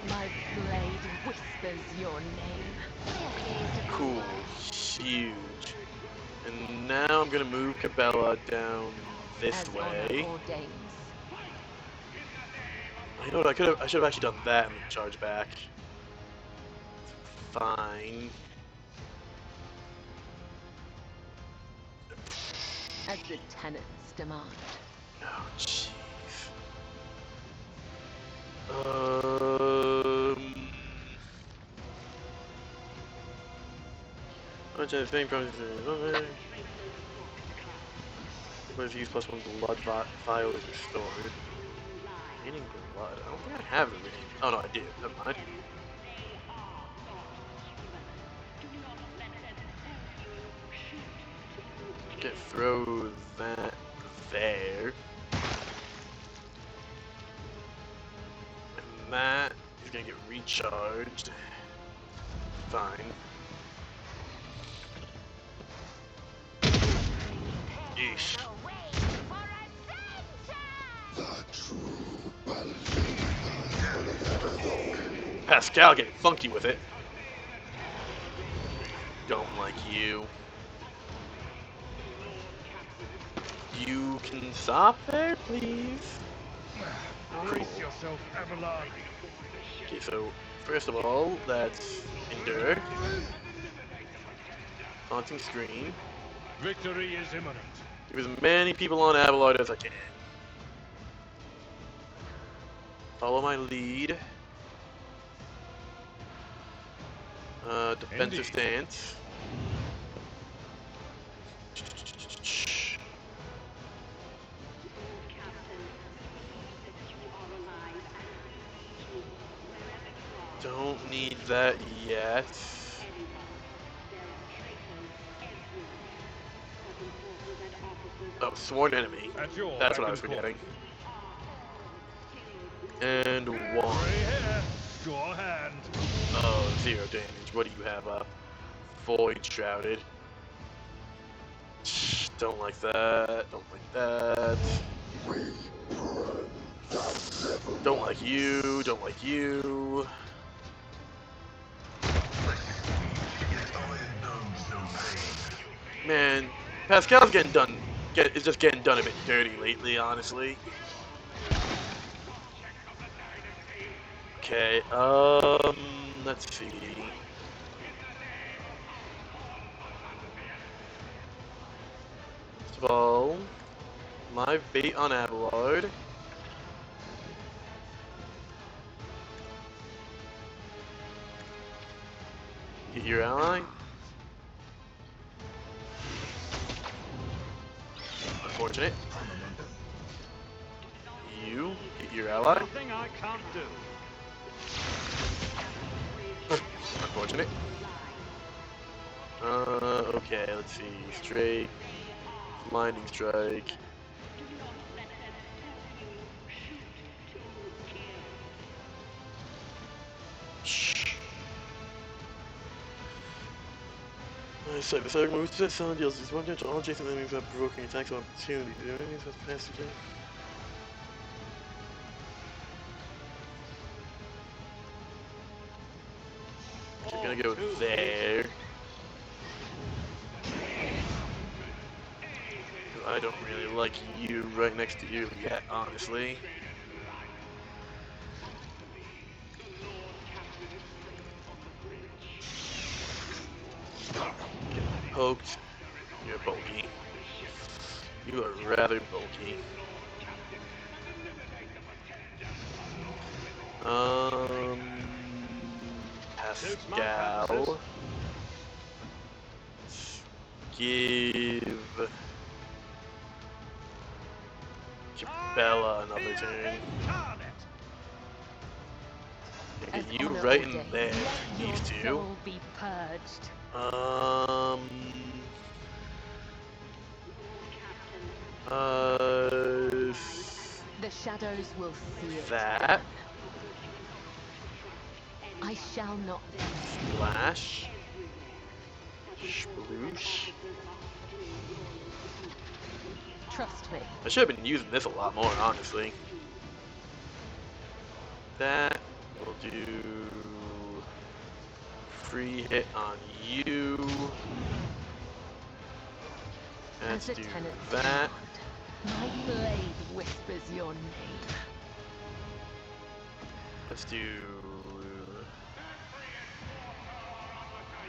My blade whispers your name. Cool. Huge. And now I'm gonna move Cabela down this As way. honor ordains. You know what? I should have actually done that and then charge back. Fine. As the tenants demand. Oh, jeez. Much of the same process. Let's use +1 blood vial is restored. Gaining blood. I don't think I have it. Oh no, I do. Never mind. Okay, throw that there. And that is gonna get recharged. Fine. Yeesh. Pascal getting funky with it. Don't like you. You can stop there, please. Brace yourself, Avalon. Okay, so first of all, let's endure. Haunting screen. Victory is imminent. Give as many people on Avalard as I can. Follow my lead. Defensive stance. Don't need that yet. Oh, sworn enemy. At your That's beck what I was and call. forgetting. And one. Right here. Your hand. Oh, 0 damage. What do you have up? Void Shrouded. Don't like that. Don't like that. Don't like you. Don't like you. Man, Pascal's getting done. Is just getting done a bit dirty lately, honestly. Okay. Let's see. First of all, live bait on Abelard. Get your ally. Unfortunate. You get your ally. Nothing I can't do. Unfortunate. Okay, let's see. Straight. Blinding strike. Nice. The third move to sound deals is one damage to all adjacent enemies without provoking attacks of opportunity. Do enemies have passage? I'm gonna go there. I don't really like you right next to you yet, honestly. Get poked. You're bulky. You are rather bulky. Pascal. Give Bella another turn. As Get you honor right in ordained, there. let These your two. soul be purged. The shadows will see it. That. I shall not. Splash. Sploosh. Trust me. I should have been using this a lot more, honestly. That will do free hit on you. Let's As the do tenants that. demand, my blade whispers your name. Let's do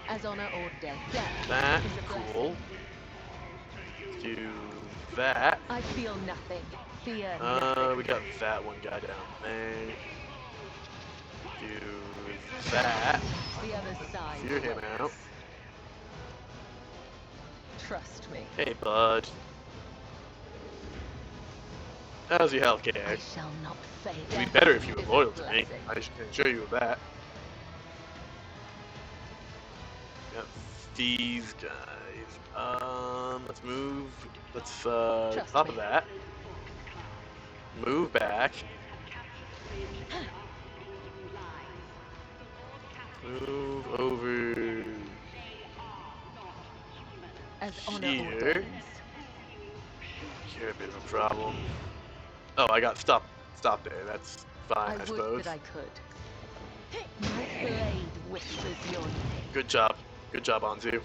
As honor ordained. Death that. is a Cool. blessing. Let's do that. I feel nothing. Fear nothing. We got that one guy down there. Do that. The other side. Fear him waits. out. Trust me. Hey, bud. How's your health I care? shall not fail. It'd be better if you were Is a loyal to me. blessing. I can assure you of that. Got these guys. Let's move. Let's Trust top me. of that. Move back. Move over As honor here. ordains. You're a bit of a problem. Oh, I got stop there. That's fine, I would suppose. that I could. My blade whispers your name. Good job. Good job, Anzu.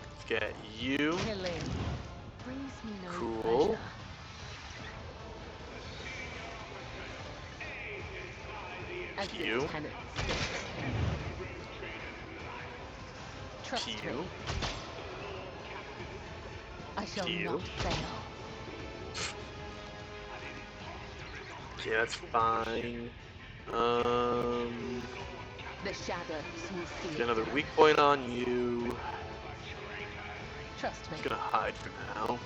Let's get you. Killing brings me no Cool. pleasure. As the You. tenants trust me. You. I shall You. not fail. Okay, that's fine. The shadows will see Get it. another weak point on you. Trust me. Just gonna hide for now.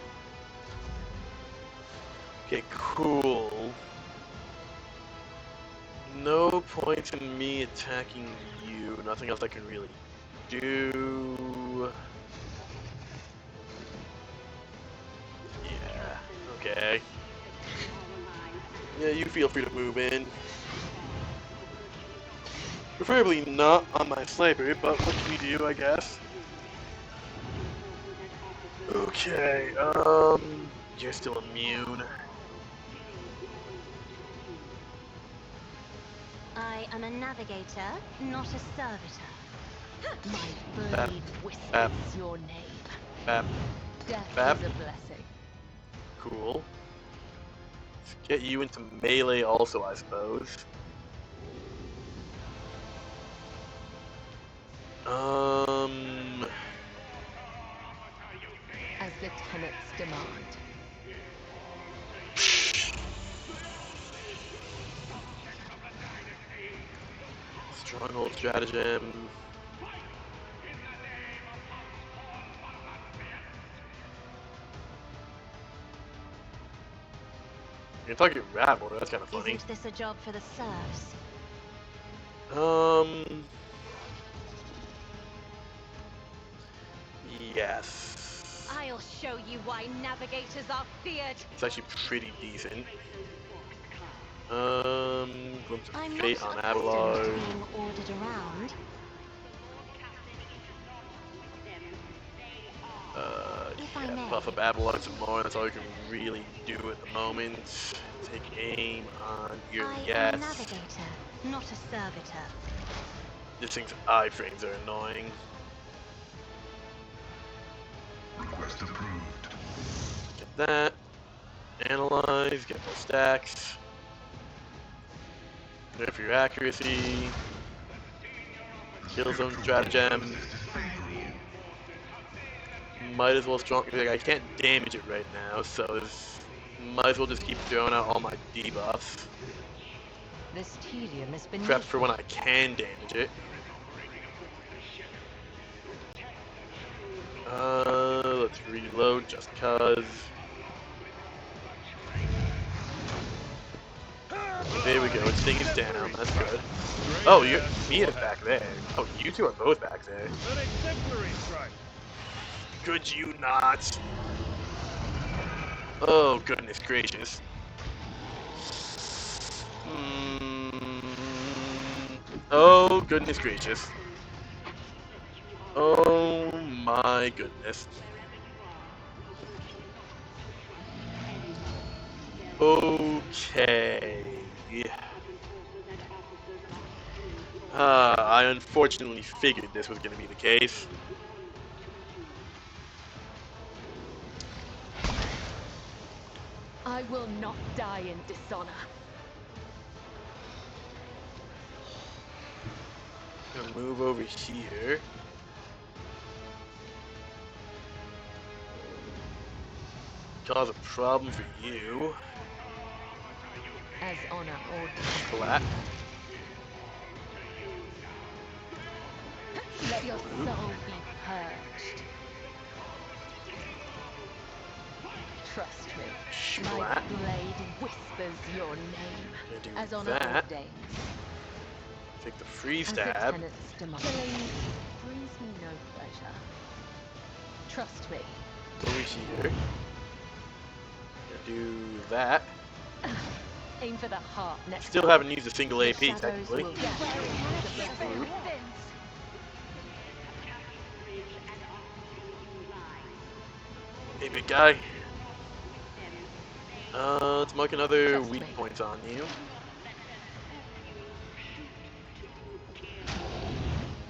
Okay, cool. No point in me attacking you. Nothing else I can really do. Yeah, okay. Yeah, you feel free to move in. Preferably not on my sniper, but what can you do, I guess? Okay, you're still immune. I am a navigator, not a servitor. My Bap, blade bap, whispers your name. bap, Death bap. is a blessing. Cool. Let's get you into melee also, I suppose. As the tenets demand. Stronghold stratagem. You're talking rabble, that's kind of funny. Isn't this a job for the serfs? Yes. I'll show you why navigators are feared. It's actually pretty decent. Glimpse of I'm Fate not on accustomed to Avalon. being ordered around. If I Yeah, may. buff up Avalon some more, that's all you can really do at the moment. Take aim on your I am a yes. navigator, not a servitor. This thing's iframes are annoying. Request approved. Get that. Analyze, get more stacks. There for your accuracy. Kill zone stratagem. Might as well strong. Like, I can't damage it right now, so might as well just keep throwing out all my debuffs. This tedium has been Prepped for when I can damage it. Let's reload just cause. There we go, its thing is down, that's good. Oh, Mia's back there. Oh, you two are both back there. An exemplary strike. Could you not? Oh, goodness gracious. Oh, goodness gracious. Oh my goodness. Okay. I unfortunately figured this was going to be the case. I will not die in dishonor. I'm gonna move over here. Cause a problem for you. As honor ordains. Flat. Let your soul be purged. Trust me, my Splat. blade whispers your name. Gonna do As honor that. ordains. Take the free As the stab. tenets demand. Killing brings me no pleasure. Trust me. Over here. Gonna do that. Aim for the heart next Still time. haven't used a single The AP shadows technically. will get you. Hey, big guy. Let's mark another weak points on you.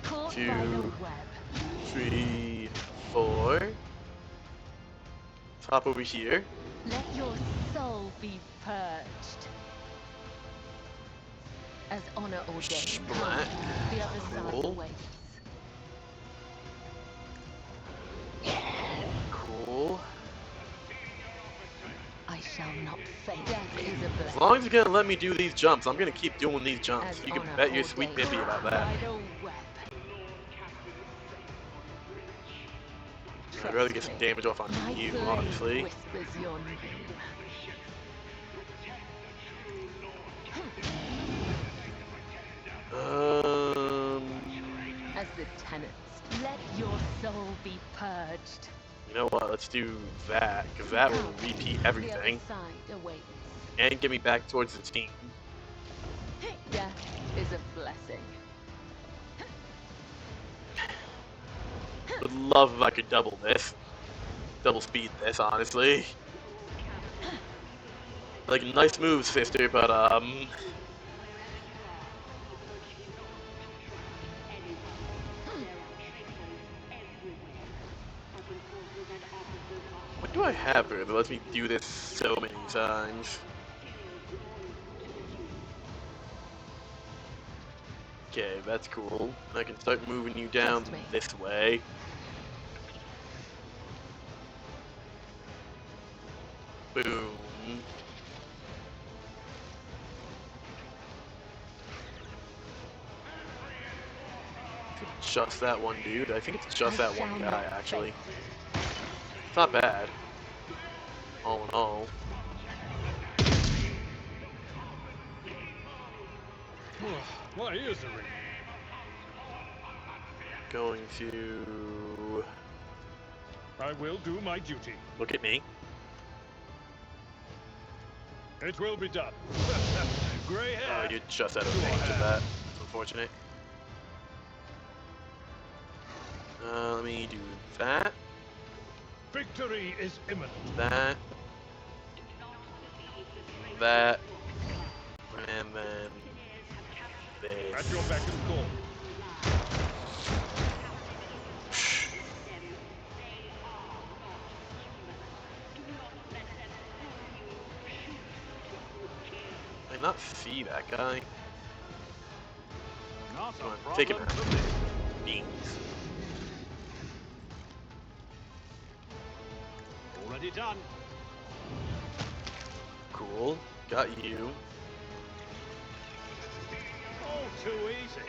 Caught by the 2, web. 3, 4. Hop over here. Let your soul be purged. As honor ordains. Splat. The other side Cool. awaits. Cool. I shall not faint. Death is a As blessing. long as you're gonna let me do these jumps, I'm gonna keep doing these jumps. As You can honor bet your sweet ordains. bippy about that. By the web. I'd rather get some damage off on My you, blade honestly. whispers your name. penance. Let your soul be purged. You know what? Let's do that, because that will repeat everything The other side awaits. and get me back towards the team. Death is a blessing. Would love if I could double speed this, honestly. Like, nice moves, sister, but what do I have here that lets me do this so many times? Okay, that's cool. I can start moving you down this way. Boom. Just that one dude. I think it's just that one guy, actually. It's not bad. All in all. My ears are ringing. Going to I will do my duty. look at me. It will be done. Grey Oh, hair. you're just out of range of that. It's unfortunate. Let me do that. Victory is imminent. That. That. And then At this. your beck and call. I not see that guy. Not Come a on, take it problem out. for me. Beans. Already done. Cool. Got you. Oh, too easy.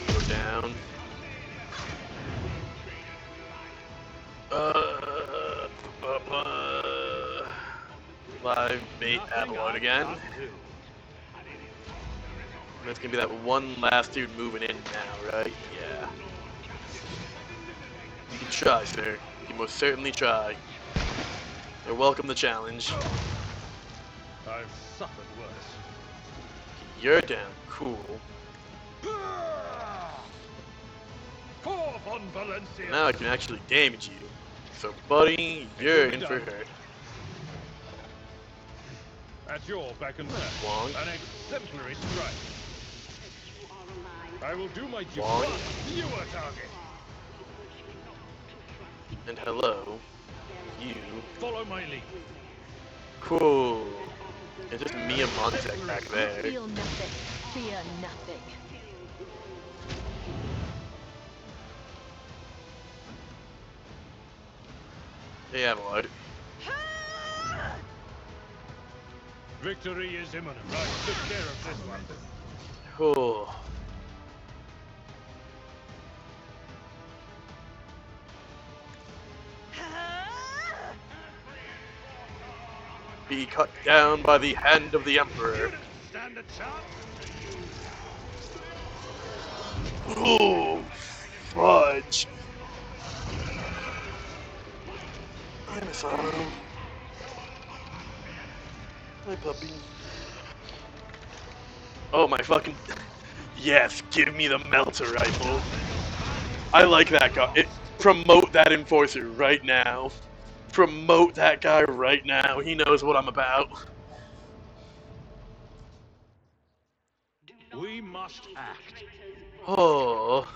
Go down. Live bait Nothing Avalon I again. can't do. That's gonna be that one last dude moving in now, right? Yeah. You can try, sir. You can most certainly try. You're welcome the challenge. I've suffered worse. You're down. Cool. Forth on Valencia. Now I can actually damage you. So, buddy, you're in for hurt. At your beck and call. Wong. An exemplary strike. I will do my duty. Wong. You are target. And hello. You. Follow my lead. Cool. It's just me and Montek back there. Feel nothing. Fear nothing. Hey, Avalon. Victory is imminent. I took care of this one. Cool. Be cut down by the hand of the Emperor. Stand a chance. Oh, fudge. I'm sorry. Hi, puppy. Oh, my fucking... Yes, give me the melter rifle. I like that guy. Promote that enforcer right now. Promote that guy right now. He knows what I'm about. We must act. Oh.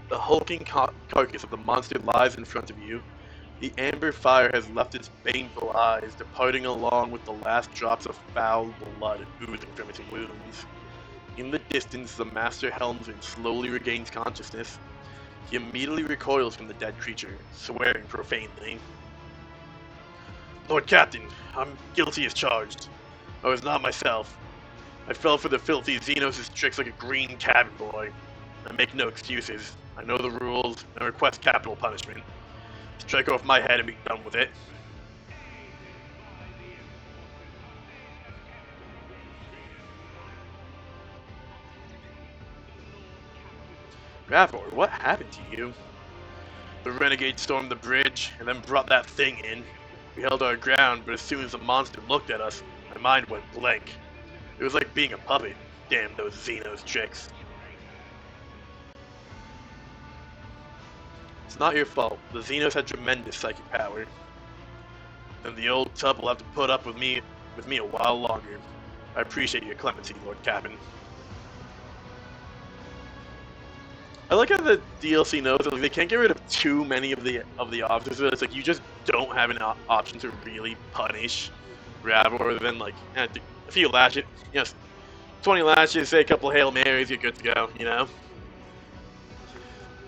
The hulking carcass of the monster lies in front of you. The amber fire has left its baneful eyes, departing along with the last drops of foul blood oozing from its wounds. In the distance, the master helmsman slowly regains consciousness. He immediately recoils from the dead creature, swearing profanely. Lord Captain, I'm guilty as charged. I was not myself. I fell for the filthy Xenos' tricks like a green cabin boy. I make no excuses. I know the rules, and I request capital punishment. Strike off my head and be done with it. Ravor, what happened to you? The renegade stormed the bridge, and then brought that thing in. We held our ground, but as soon as the monster looked at us, my mind went blank. It was like being a puppet. Damn those Xenos tricks. It's not your fault. The Xenos had tremendous psychic power. And the old tub will have to put up with me a while longer. I appreciate your clemency, Lord Captain. I like how the DLC knows that like, they can't get rid of too many of the officers. So it's like you just don't have an option to really punish Rav, other than like a few lashes, 20 lashes, say a couple of Hail Marys, you're good to go,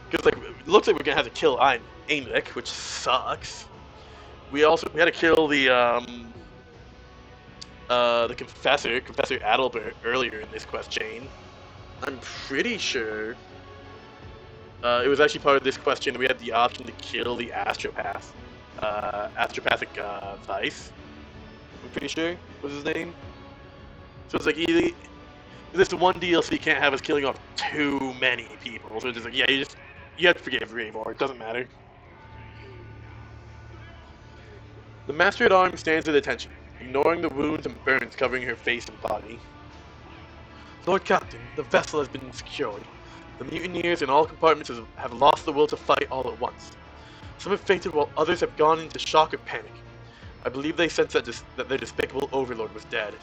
Because like it looks like we're gonna have to kill Aimlik, which sucks. We had to kill the Confessor Adalbert earlier in this quest chain. I'm pretty sure it was actually part of this quest chain that we had the option to kill the Astropathic Vice. I'm pretty sure was his name. So it's like either this one DLC can't have us killing off too many people. So it's just like you have to forgive Ravor. It doesn't matter. The Master at Arms stands at attention, ignoring the wounds and burns covering her face and body. Lord Captain, the vessel has been secured. The mutineers in all compartments have lost the will to fight all at once. Some have fainted while others have gone into shock or panic. I believe they sense that their despicable overlord was dead.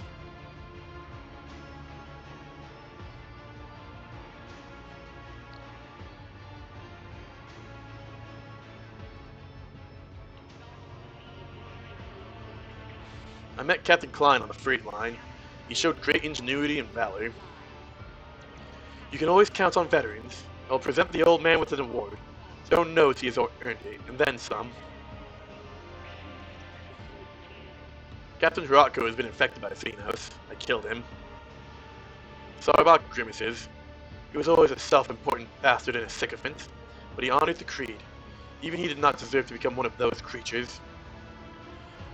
I met Captain Klein on the freight line. He showed great ingenuity and valor. You can always count on veterans. I will present the old man with an award. Stone knows he has earned it, and then some. Captain Hirotko has been infected by Xenos. I killed him. Sorry about Grimaces. He was always a self-important bastard and a sycophant, but he honored the creed. Even he did not deserve to become one of those creatures.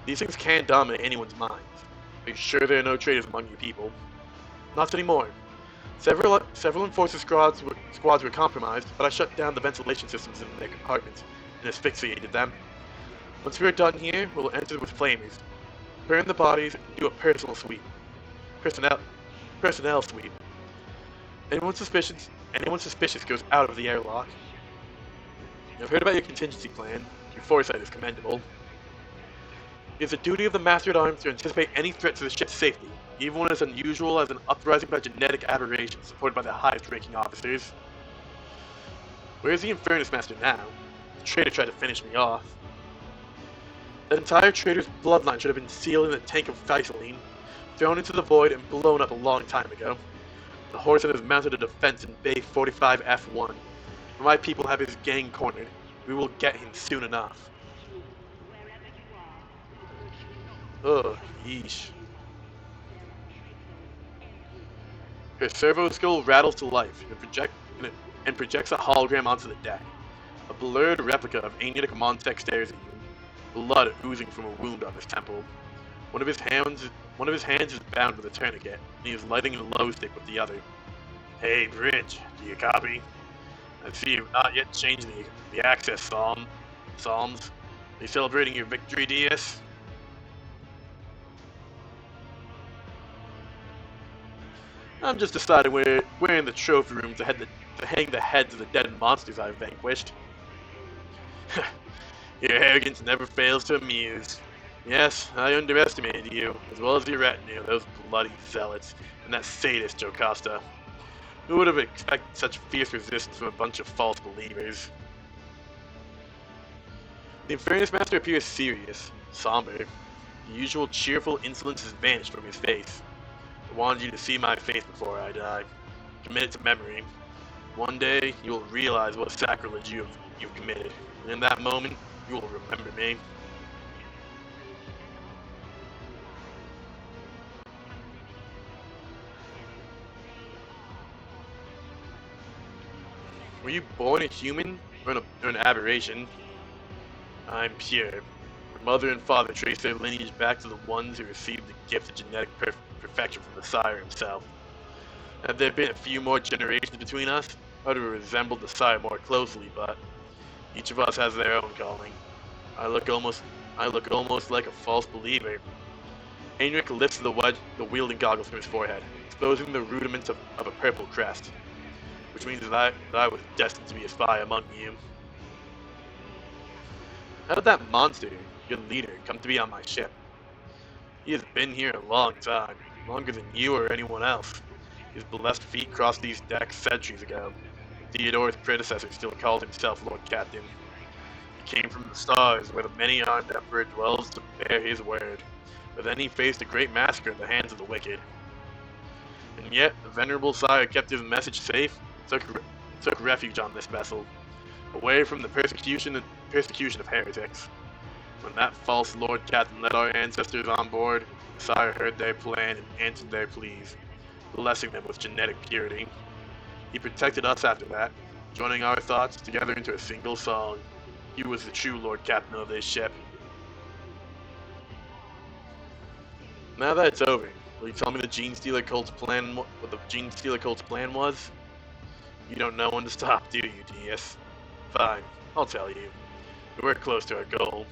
These things can dominate anyone's mind. Are you sure there are no traitors among your people? Not anymore. Several Enforcer squads were compromised, but I shut down the ventilation systems in their compartments and asphyxiated them. Once we are done here, we'll enter with flamers, burn the bodies, and do a personnel sweep. Anyone suspicious goes out of the airlock. I've heard about your contingency plan. Your foresight is commendable. It is the duty of the Master at Arms to anticipate any threat to the ship's safety, even one as unusual as an uprising by genetic aberration supported by the highest-ranking officers. Where is the Infernus Master now? The traitor tried to finish me off. That entire traitor's bloodline should have been sealed in a tank of gasoline, thrown into the void and blown up a long time ago. The Horsehead has mounted a defense in Bay 45F1. When my people have his gang cornered, we will get him soon enough. Ugh, yeesh. Her servo skull rattles to life and projects a hologram onto the deck. A blurred replica of Aenetic Montek stares at you, blood oozing from a wound on his temple. One of his hands is bound with a tourniquet, and he is lighting a glow stick with the other. Hey, Bridge, do you copy? I see you've not yet changed the access psalms. Are you celebrating your victory, Deis? I'm just deciding where in the trophy room to hang the heads of the dead monsters I've vanquished. Your arrogance never fails to amuse. Yes, I underestimated you, as well as your retinue, those bloody zealots, and that sadist Jocasta. Who would have expected such fierce resistance from a bunch of false believers? The Infernus Master appears serious, somber. The usual cheerful insolence has vanished from his face. I wanted you to see my face before I die. Commit it to memory. One day, you will realize what sacrilege you've committed, and in that moment, you will remember me. Were you born a human, or an aberration? I'm pure. Your mother and father trace their lineage back to the ones who received the gift of genetic perfection from the sire himself. Have there been a few more generations between us? to resemble the sire more closely, but each of us has their own calling. I look almost like a false believer. Heinrich lifts the wielding goggles from his forehead, exposing the rudiments of a purple crest, which means that I was destined to be a spy among you. How did that monster, your leader, come to be on my ship? He has been here a long time, longer than you or anyone else. His blessed feet crossed these decks centuries ago. Theodore's predecessor still called himself Lord Captain. He came from the stars, where the many-armed emperor dwells, to bear his word. But then he faced a great massacre at the hands of the wicked. And yet, the venerable sire kept his message safe and took refuge on this vessel, away from the persecution of heretics. When that false Lord Captain led our ancestors on board, the sire heard their plan and answered their pleas, blessing them with genetic purity. He protected us after that, joining our thoughts together into a single song. He was the true Lord Captain of this ship. Now that it's over, will you tell me the Gene Stealer cult's plan? What the Gene Stealer cult's plan was? You don't know when to stop, do you, Deis? Fine, I'll tell you. We're close to our goal.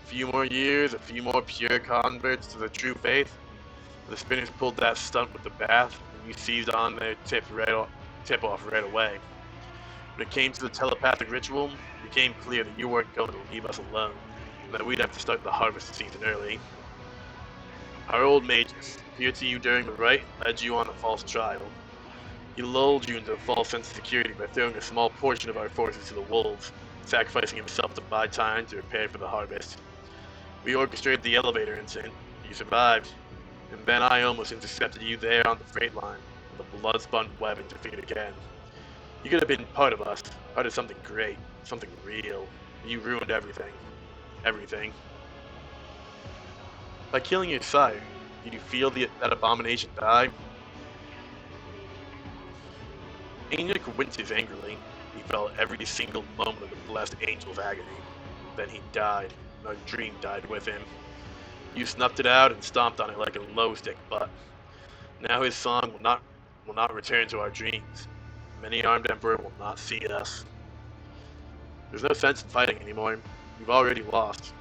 A few more years, a few more pure converts to the true faith. The spinners pulled that stunt with the bath, and you seized on their tip-off right away. When it came to the telepathic ritual, it became clear that you weren't going to leave us alone, and that we'd have to start the harvest season early. Our old mages appeared to you during the rite and led you on a false trial. He lulled you into a false sense of security by throwing a small portion of our forces to the wolves, sacrificing himself to buy time to prepare for the harvest. We orchestrated the elevator incident. You survived, and then I almost intercepted you there on the freight line, and the blood-spun web interfered again. You could have been part of us, part of something great, something real. You ruined everything. Everything. By killing your sire, did you feel that abomination die? Heinrich winces angrily. He felt every single moment of the blessed angel's agony. Then he died, and our dream died with him. You snuffed it out and stomped on it like a low-stick butt. Now his song will not return to our dreams. Many armed emperor will not see us. There's no sense in fighting anymore. You've already lost.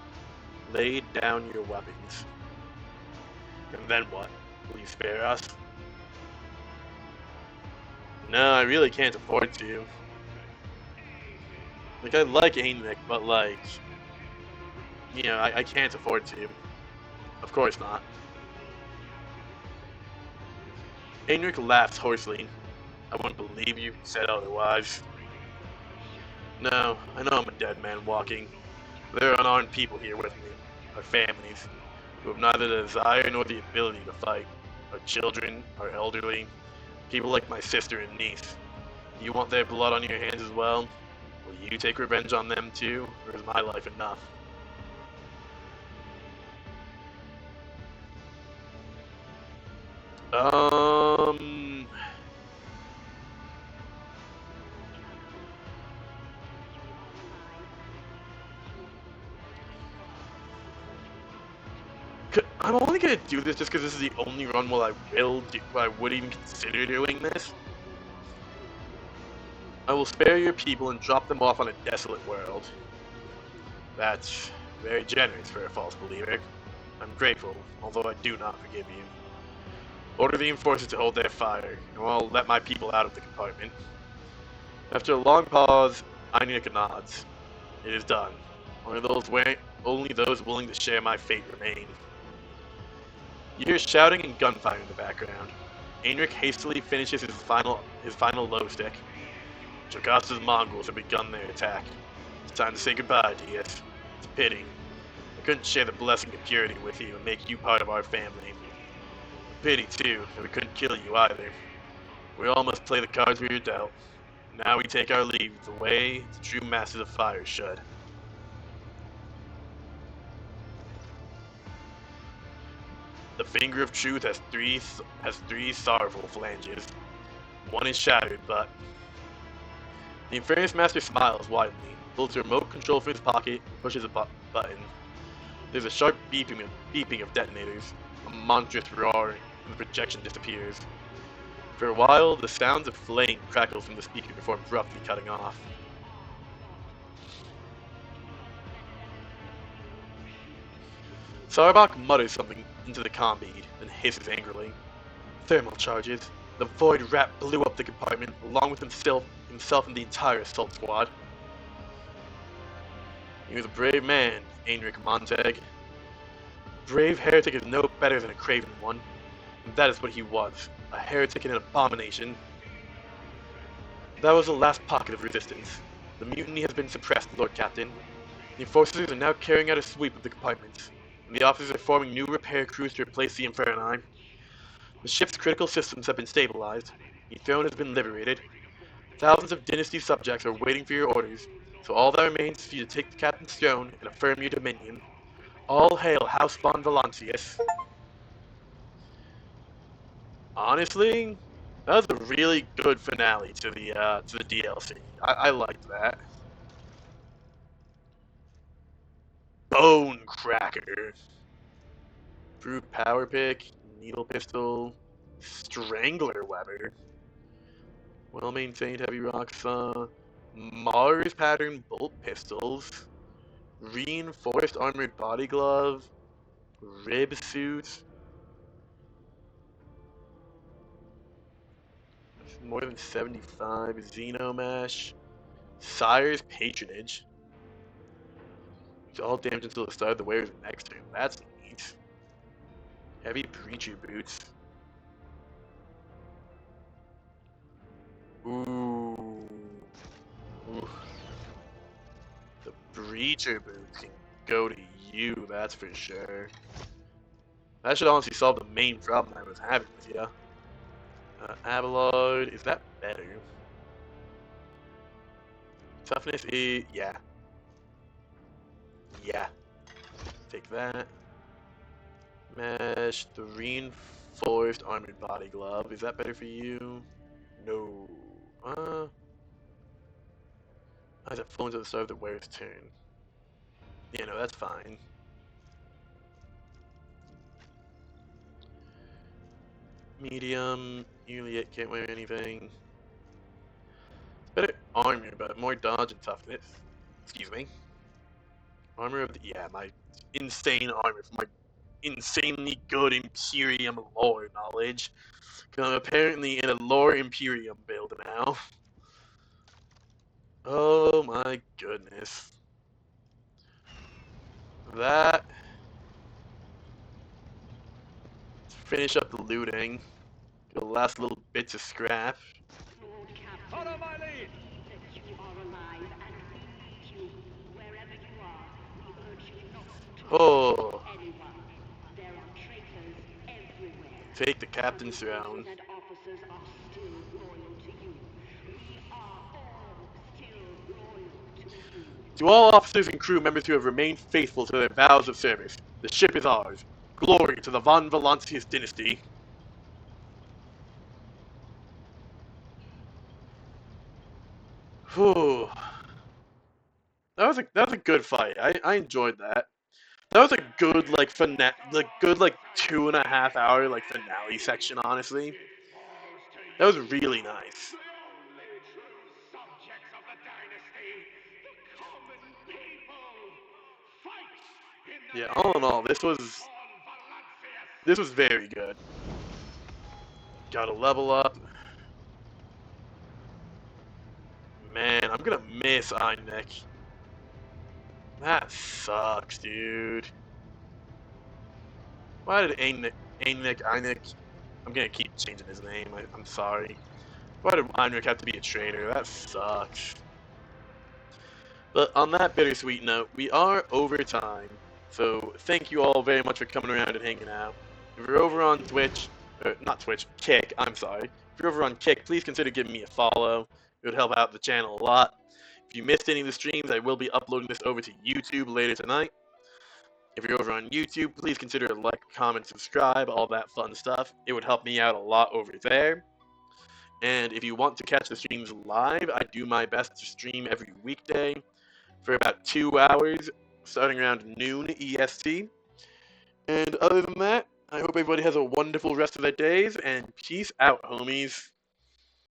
Lay down your weapons. And then what? Will you spare us? No, I really can't afford to. Like, I like Heinrich, but like, you know, I can't afford to. Of course not. Heinrich laughs hoarsely. I wouldn't believe you said otherwise. No, I know I'm a dead man walking. There are unarmed people here with me, our families, who have neither the desire nor the ability to fight. Our children, our elderly, people like my sister and niece. You want their blood on your hands as well? Will you take revenge on them too, or is my life enough? I'm only gonna do this just because this is the only run where I would even consider doing this. I will spare your people and drop them off on a desolate world. That's very generous for a false believer. I'm grateful, although I do not forgive you. Order the enforcers to hold their fire, and I'll let my people out of the compartment. After a long pause, Heinrich nods. It is done. Only those willing to share my fate remain. You hear shouting and gunfire in the background. Heinrich hastily finishes his final low stick. Jocasta's Mongols have begun their attack. It's time to say goodbye, Deis. It's a pity. I couldn't share the blessing of purity with you and make you part of our family. A pity, too, that we couldn't kill you either. We all must play the cards we were dealt. Now we take our leave the way the true masters of fire should. The finger of truth has three sorrowful flanges. One is shattered, but... The Infernus Master smiles widely, pulls the remote control from his pocket, and pushes a button. There's a sharp beeping of detonators, a monstrous roar, and the projection disappears. For a while, the sounds of flame crackled from the speaker before abruptly cutting off. Sarbok mutters something into the comm bead, then hisses angrily. Thermal charges. The void rat blew up the compartment, along with himself and the entire assault squad. He was a brave man, Heinrich Montag. Brave heretic is no better than a craven one. And that is what he was, a heretic and an abomination. That was the last pocket of resistance. The mutiny has been suppressed, Lord Captain. The enforcers are now carrying out a sweep of the compartments, and the officers are forming new repair crews to replace the Inferni. The ship's critical systems have been stabilized, the throne has been liberated. Thousands of dynasty subjects are waiting for your orders, so all that remains is for you to take the captain's throne and affirm your dominion. All hail House von Valancius. Honestly, that was a really good finale to the DLC. I liked that. Bone Cracker. Brute Power Pick, Needle Pistol, Strangler Weber, Well Maintained Heavy Rock Saw, Mars Pattern Bolt Pistols, Reinforced Armored Body Glove, Rib Suit, more than 75, Xenomesh, Sire's Patronage. It's all damaged until the start of the wearer's next turn. That's neat. Heavy Preacher Boots. Ooh. Ooh. The Breacher Boots can go to you, that's for sure. That should honestly solve the main problem I was having with you. Abelard, is that better? Toughness is, yeah. Yeah. Take that. Mesh, the Reinforced Armored Body Glove, is that better for you? No. How does it fall into the start of the wearer's turn? Yeah, no, that's fine. Medium, usually it can't wear anything. Better armor, but more dodge and toughness. Excuse me. Armor of the, yeah, my insane armor for my insanely good Imperium lore knowledge. Because I'm apparently in a lore Imperium build now. Oh my goodness. That. Let's finish up the looting. The last little bits of scrap. Follow my lead! Oh. Take the captain's throne. To all officers and crew members who have remained faithful to their vows of service, the ship is ours. Glory to the von Valancius dynasty. Whew. That was a good fight. I enjoyed that. That was a good like 2.5 hour like finale section. Honestly, that was really nice. Yeah, all in all, this was very good. Gotta level up. Man, I'm gonna miss Einek. That sucks, dude. Why did Einek, I'm gonna keep changing his name, I'm sorry. Why did Einek have to be a traitor? That sucks. But on that bittersweet note, we are over time. So thank you all very much for coming around and hanging out. If you're over on Twitch, or not Twitch, Kick, I'm sorry. If you're over on Kick, please consider giving me a follow. It would help out the channel a lot. If you missed any of the streams, I will be uploading this over to YouTube later tonight. If you're over on YouTube, please consider a like, comment, subscribe, all that fun stuff. It would help me out a lot over there. And if you want to catch the streams live, I do my best to stream every weekday for about 2 hours, starting around noon EST. And other than that, I hope everybody has a wonderful rest of their days, and peace out, homies.